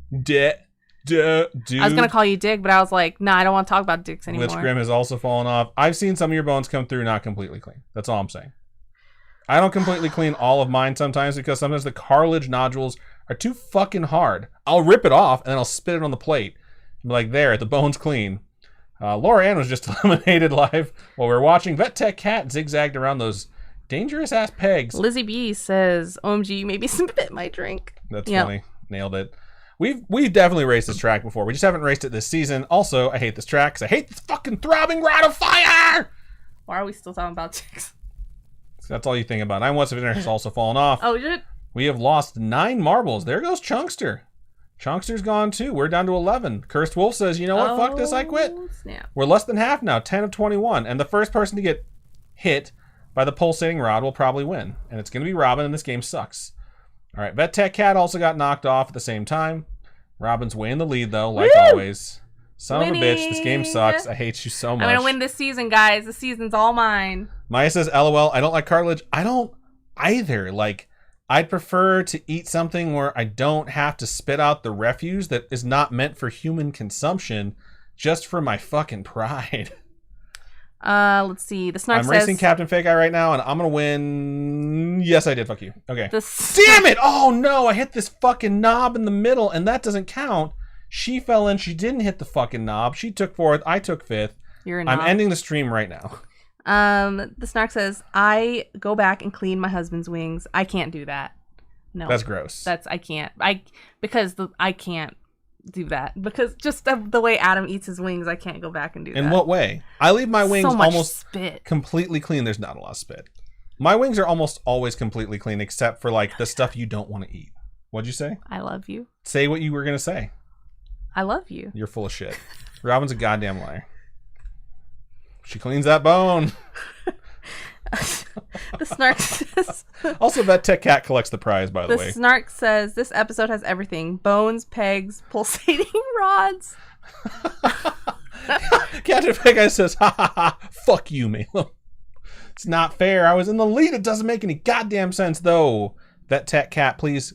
I was gonna call you Dick, but I was like, nah, I don't want to talk about dicks anymore.
Lich Grim has also fallen off. I've seen some of your bones come through not completely clean. That's all I'm saying. I don't completely clean all of mine sometimes because sometimes the cartilage nodules are too fucking hard. I'll rip it off and then I'll spit it on the plate. I'm like, there, the bone's clean. Laura Ann was just eliminated live while we were watching. Vet Tech Cat zigzagged around those dangerous ass pegs.
Lizzie B says, OMG, maybe spit my drink.
That's funny. Nailed it. We've definitely raced this track before. We just haven't raced it this season. Also, I hate this track because I hate this fucking throbbing rod of fire.
Why are we still talking about chicks?
So that's all you think about. 9 What's of Dinner has also fallen off.
Oh, shit.
We have lost 9 marbles. There goes Chunkster. Chunkster's gone too. We're down to 11. Cursed Wolf says, you know what? Fuck this. I quit.
Snap.
We're less than half now. 10 of 21. And the first person to get hit by the pulsating rod will probably win. And it's going to be Robin, and this game sucks. All right. Vet Tech Cat also got knocked off at the same time. Robin's way in the lead, though, like always. Son of a bitch. This game sucks. I hate you so much.
I'm going to win this season, guys. The season's all mine.
Maya says, LOL, I don't like cartilage. I don't either. Like, I'd prefer to eat something where I don't have to spit out the refuse that is not meant for human consumption just for my fucking pride.
Let's see. The Snark
I'm
says...
racing Captain Fake Eye right now, and I'm going to win... Yes, I did. Fuck you. Okay. Damn it! Oh, no! I hit this fucking knob in the middle, and that doesn't count. She fell in. She didn't hit the fucking knob. She took 4th. I took 5th.
You're a knob.
I'm ending the stream right now.
The Snark says, I go back and clean my husband's wings. I can't do that. No.
That's gross.
I can't. I can't do that. Because just the way Adam eats his wings, I can't go back and do that.
In what way? I leave my wings almost
spit.
Completely clean. There's not a lot of spit. My wings are almost always completely clean except for like the stuff you don't want to eat. What'd you say?
I love you.
Say what you were going to say.
I love you.
You're full of shit. Robin's a goddamn liar. She cleans that bone.
The Snark says...
Also, Vet Tech Cat collects the prize, by the way.
The Snark says, this episode has everything. Bones, pegs, pulsating rods.
Captain Fake Eye says, ha ha ha, fuck you, Malum. It's not fair. I was in the lead. It doesn't make any goddamn sense, though. Vet Tech Cat, please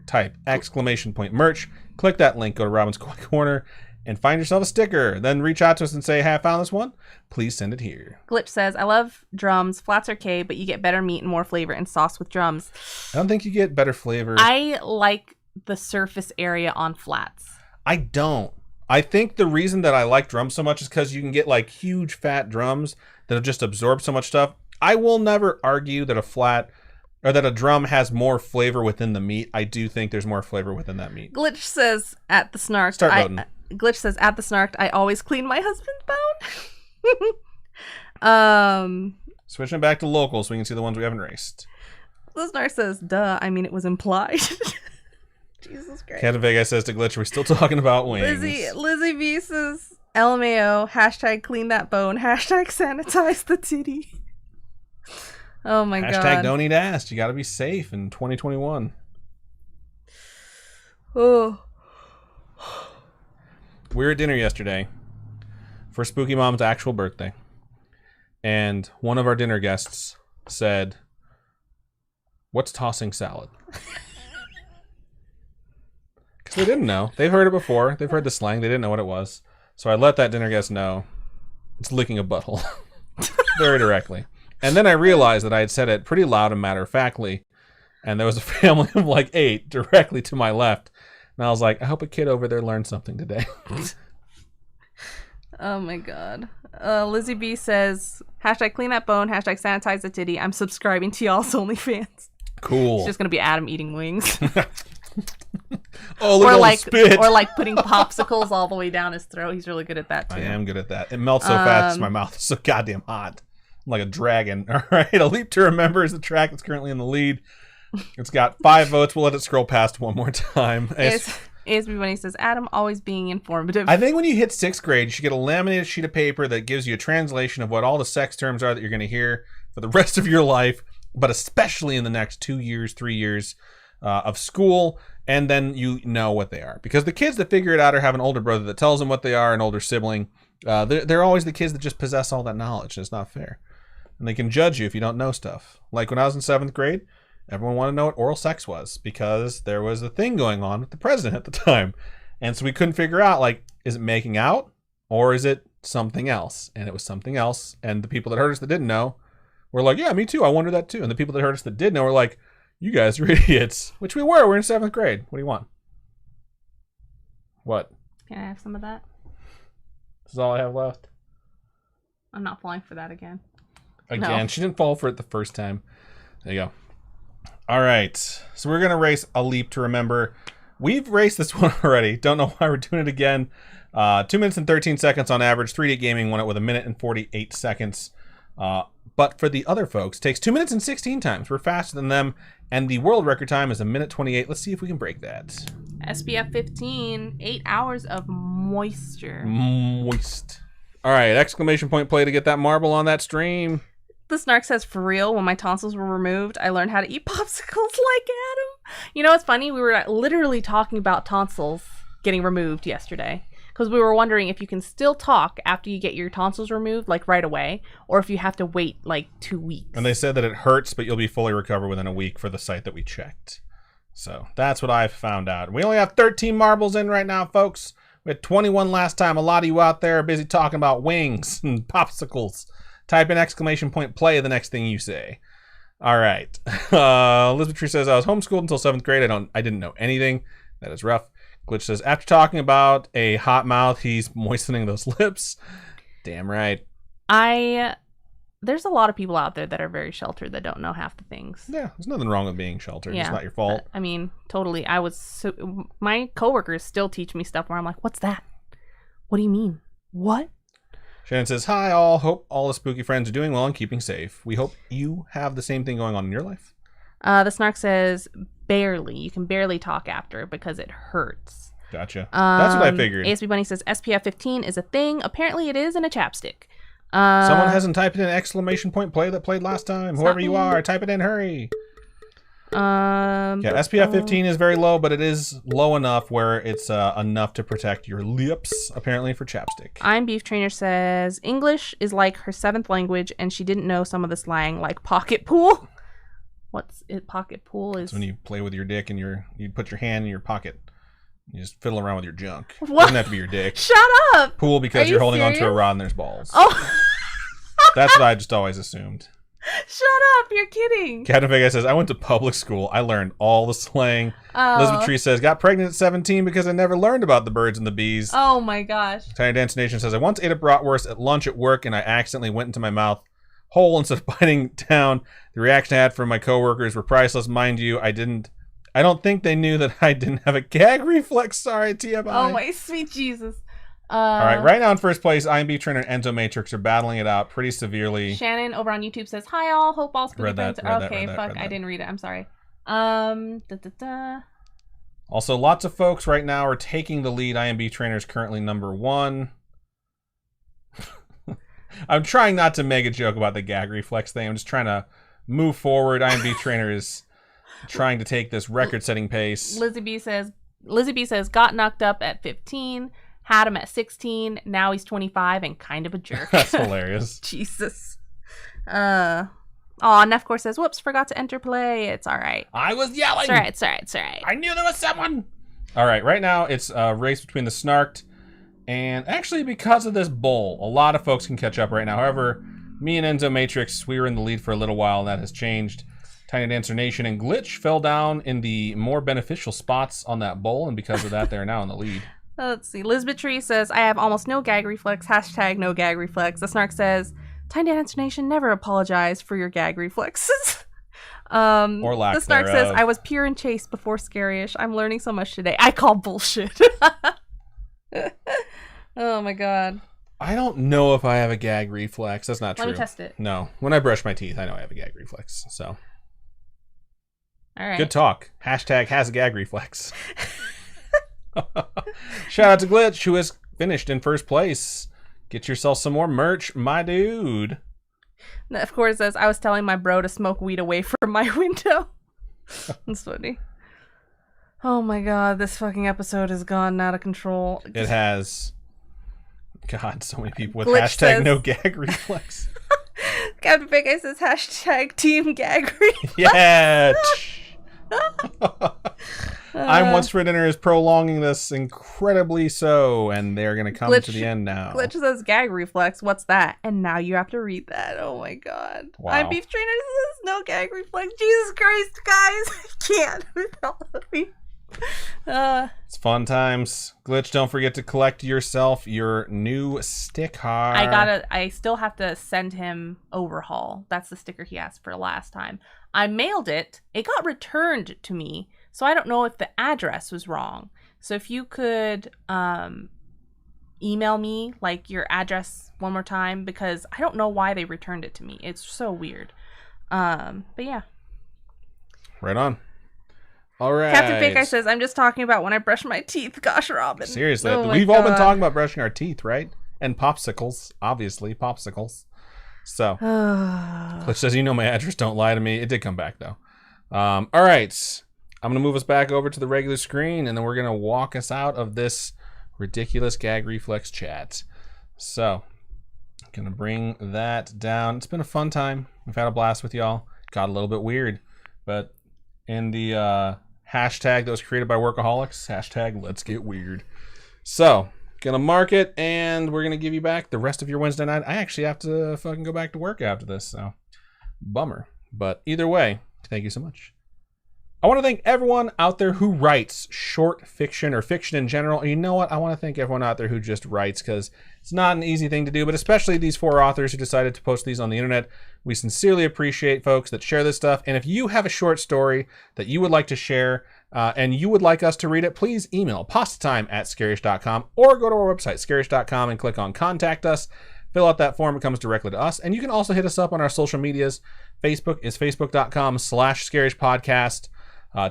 type !merch. Click that link, go to Robin's Corner, and find yourself a sticker. Then reach out to us and say, hey, I found this one. Please send it here.
Glitch says, I love drums. Flats are okay, but you get better meat and more flavor and sauce with drums.
I don't think you get better flavor.
I like the surface area on flats.
I don't. I think the reason that I like drums so much is because you can get like huge fat drums that have just absorbed so much stuff. I will never argue that a flat or that a drum has more flavor within the meat. I do think there's more flavor within that meat.
Glitch says, at the Snark.
Start voting.
Glitch says, at the Snark, I always clean my husband's bone.
Switching back to locals so we can see the ones we haven't raced.
The Snark says, duh, I mean, it was implied. Jesus Christ.
Captain Vegas says to Glitch, we're still talking about wings.
Lizzie B says, LMAO, hashtag clean that bone, hashtag sanitize the titty. Oh my god.
Hashtag don't eat ass. You gotta be safe in 2021.
Oh.
We were at dinner yesterday for Spooky Mom's actual birthday. And one of our dinner guests said, what's tossing salad? Because they didn't know. They've heard it before. They've heard the slang. They didn't know what it was. So I let that dinner guest know it's licking a butthole. Very directly. And then I realized that I had said it pretty loud and matter-of-factly. And there was a family of like 8 directly to my left. And I was like, I hope a kid over there learned something today.
Oh my god. Lizzie B says, hashtag clean that bone, hashtag sanitize the titty. I'm subscribing to y'all's OnlyFans.
Cool.
It's just going to be Adam eating wings.
Oh, look at all the spit.
Or like putting popsicles all the way down his throat. He's really good at that too.
I am good at that. It melts so fast my mouth is so goddamn hot. I'm like a dragon. All right, A Leap to Remember is the track that's currently in the lead. It's got 5 votes. We'll let it scroll past one more time.
ASB Bunny says, Adam always being informative.
I think when you hit 6th grade, you should get a laminated sheet of paper that gives you a translation of what all the sex terms are that you're going to hear for the rest of your life, but especially in the next 2 years, 3 years of school, and then you know what they are. Because the kids that figure it out or have an older brother that tells them what they are, an older sibling, they're always the kids that just possess all that knowledge, and it's not fair. And they can judge you if you don't know stuff. Like when I was in 7th grade, everyone wanted to know what oral sex was because there was a thing going on with the president at the time. And so we couldn't figure out, like, is it making out or is it something else? And it was something else. And the people that heard us that didn't know were like, yeah, me too. I wonder that too. And the people that heard us that did know were like, you guys are idiots. Which we were. We're in 7th grade. What do you want? What?
Can I have some of that?
This is all I have left.
I'm not falling for that again.
Again,
No.
She didn't fall for it the first time. There you go. All right. So we're going to race a leap to remember. We've raced this one already. Don't know why we're doing it again. 2 minutes and 13 seconds on average. 3D Gaming won it with 1 minute and 48 seconds. But for the other folks, it takes 2 minutes and 16 times. We're faster than them. And the world record time is 1 minute 28. Let's see if we can break that.
SPF 15, 8 hours of moisture.
Moist. All right. Exclamation point play to get that marble on that stream.
The Snark says, for real, when my tonsils were removed, I learned how to eat popsicles like Adam. You know what's funny? We were literally talking about tonsils getting removed yesterday. Because we were wondering if you can still talk after you get your tonsils removed, like right away, or if you have to wait like 2 weeks.
And they said that it hurts, but you'll be fully recovered within a week for the site that we checked. So that's what I found out. We only have 13 marbles in right now, folks. We had 21 last time. A lot of you out there are busy talking about wings and popsicles. Type in exclamation point play the next thing you say. All right. Elizabeth Tree says, I was homeschooled until 7th grade. I didn't know anything. That is rough. Glitch says, after talking about a hot mouth, he's moistening those lips. Damn right.
There's a lot of people out there that are very sheltered that don't know half the things.
Yeah, there's nothing wrong with being sheltered. It's not your fault.
I mean, totally. My coworkers still teach me stuff where I'm like, what's that? What do you mean? What?
Shannon says, hi all. Hope all the spooky friends are doing well and keeping safe. We hope you have the same thing going on in your life.
The Snark says, barely. You can barely talk after because it hurts.
Gotcha. That's what I figured.
ASB Bunny says, SPF 15 is a thing. Apparently it is in a chapstick.
Someone hasn't typed in exclamation point play that played last time. Whoever you are, type it in. Hurry. SPF 15 is very low, but it is low enough where it's enough to protect your lips, apparently, for chapstick.
I'm Beef Trainer says, English is like her 7th language, and she didn't know some of the slang, like pocket pool. What's it? Pocket pool is...
It's when you play with your dick and you put your hand in your pocket. You just fiddle around with your junk.
What?
It doesn't have to be your dick.
Shut up!
Pool because you're holding onto a rod and there's balls.
Oh!
That's what I just always assumed.
Shut up! You're kidding.
Captain Vegas says, I went to public school. I learned all the slang. Elizabeth Tree says, got pregnant at 17 because I never learned about the birds and the bees.
Oh my gosh.
Tiny Dance Nation says, I once ate a bratwurst at lunch at work and I accidentally went into my mouth whole instead of biting down. The reaction I had from my coworkers were priceless. Mind you, I don't think they knew that I didn't have a gag reflex. Sorry, TMI.
Oh my sweet Jesus.
All right, right now in first place, IMB Trainer and Enzo Matrix are battling it out pretty severely.
Shannon over on YouTube says, hi all, hope all spooky friends are okay.
Read
Fuck,
that.
I didn't read it. I'm sorry.
Also, lots of folks right now are taking the lead. IMB Trainer is currently number 1. I'm trying not to make a joke about the gag reflex thing. I'm just trying to move forward. IMB Trainer is trying to take this record-setting pace.
Lizzie B says, got knocked up at 15, had him at 16, now he's 25 and kind of a jerk.
That's hilarious.
Jesus. Nefcore says, whoops, forgot to enter play. It's all right.
I was yelling.
It's all right.
I knew there was someone. All right, right now it's a race between the Snarked and actually because of this bowl, a lot of folks can catch up right now. However, me and Enzo Matrix, we were in the lead for a little while and that has changed. Tiny Dancer Nation and Glitch fell down in the more beneficial spots on that bowl, and because of that, they're now in the lead.
Let's see. Lisbeth Tree says, I have almost no gag reflex. # no gag reflex. The Snark says, Tiny Dancer Nation, never apologize for your gag reflexes.
Or lack
The Snark
thereof.
says, I was pure and chaste before Scaryish. I'm learning so much today. I call bullshit. Oh my god.
I don't know if I have a gag reflex. That's not true.
Let me test it.
No. When I brush my teeth, I know I have a gag reflex. So.
All right.
Good talk. # has a gag reflex. Shout out to Glitch, who has finished in first place. Get yourself some more merch, my dude.
And of course, as I was telling my bro to smoke weed away from my window. That's funny. Oh my god, this fucking episode has gone out of control.
It has. God, so many people with
Glitch
hashtag
says,
no gag reflex.
Captain Big Eye says hashtag team gag reflex.
Yeah. I'm Once for Dinner is prolonging this incredibly so, and they're going to come to the end now.
Glitch says gag reflex. What's that? And now you have to read that. Oh my god.
Wow.
I'm Beef Trainer says no gag reflex. Jesus Christ, guys. I can't with all of you.
It's fun times. Glitch, don't forget to collect yourself your new sticker.
I still have to send him Overhaul. That's the sticker he asked for last time. I mailed it. It got returned to me. So I don't know if the address was wrong. So if you could email me like your address one more time, because I don't know why they returned it to me. It's so weird. But yeah.
Right on. All right.
Captain Fake Eye says, I'm just talking about when I brush my teeth. Gosh, Robin.
Seriously.
Oh
We've all been talking about brushing our teeth, right? And popsicles. Obviously, popsicles. So, Glitch says, you know my address, don't lie to me. It did come back, though. All right. I'm going to move us back over to the regular screen, and then we're going to walk us out of this ridiculous gag reflex chat. So, I'm going to bring that down. It's been a fun time. We've had a blast with y'all. Got a little bit weird, but in the hashtag that was created by Workaholics, hashtag Let's Get Weird. So, going to mark it, and we're going to give you back the rest of your Wednesday night. I actually have to fucking go back to work after this, so bummer. But either way, thank you so much. I want to thank everyone out there who writes short fiction or fiction in general. And you know what? I want to thank everyone out there who just writes, because it's not an easy thing to do, but especially these 4 authors who decided to post these on the internet. We sincerely appreciate folks that share this stuff. And if you have a short story that you would like to share and you would like us to read it, please email pastatime@scaryish.com or go to our website, scaryish.com, and click on Contact Us. Fill out that form. It comes directly to us. And you can also hit us up on our social medias. Facebook is facebook.com/Scaryish Podcast.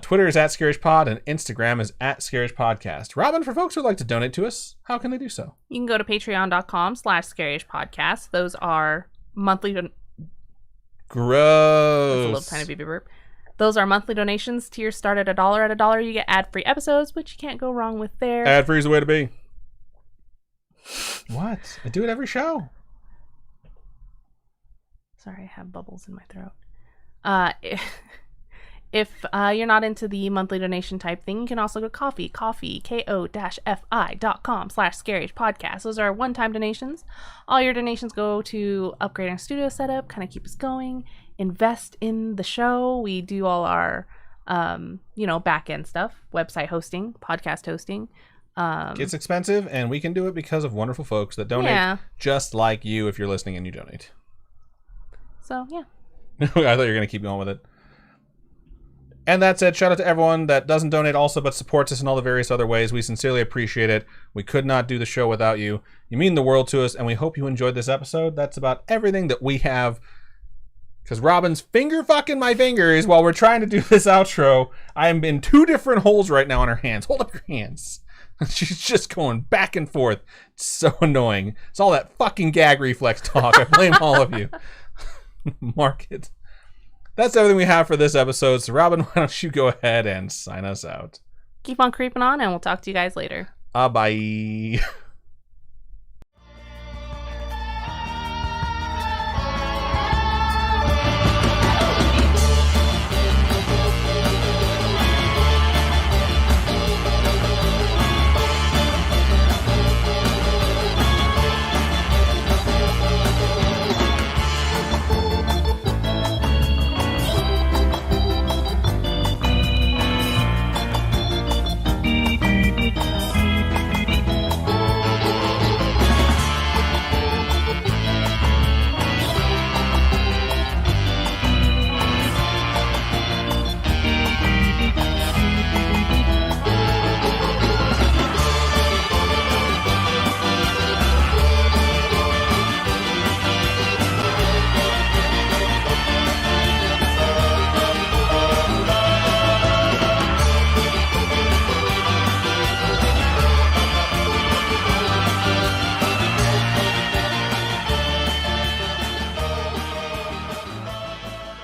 Twitter is @ScarishPod, and Instagram is @ScarishPodcast. Robin, for folks who would like to donate to us, how can they do so?
You can go to patreon.com/Scaryish Podcast. Those are monthly.
Gross.
That's a little tiny baby burp. Those are monthly donations. Tiers start at $1. At $1, you get ad-free episodes, which you can't go wrong with there.
Ad-free is the way to be. What? I do it every show.
Sorry, I have bubbles in my throat. If you're not into the monthly donation type thing, you can also go to ko-fi, ko-fi.com/Scaryish Podcast. Those are one-time donations. All your donations go to upgrading our studio setup, kind of keep us going, invest in the show. We do all our, back-end stuff, website hosting, podcast hosting.
It's expensive, and we can do it because of wonderful folks that donate, just like you if you're listening and you donate.
So, yeah.
I thought you were going to keep going with it. And that said, shout out to everyone that doesn't donate also, but supports us in all the various other ways. We sincerely appreciate it. We could not do the show without you. You mean the world to us, and we hope you enjoyed this episode. That's about everything that we have. Because Robin's finger fucking my fingers while we're trying to do this outro. I am in 2 different holes right now on her hands. Hold up your hands. She's just going back and forth. It's so annoying. It's all that fucking gag reflex talk. I blame all of you. Mark it. That's everything we have for this episode. So, Robin, why don't you go ahead and sign us out?
Keep on creeping on, and we'll talk to you guys later.
Bye.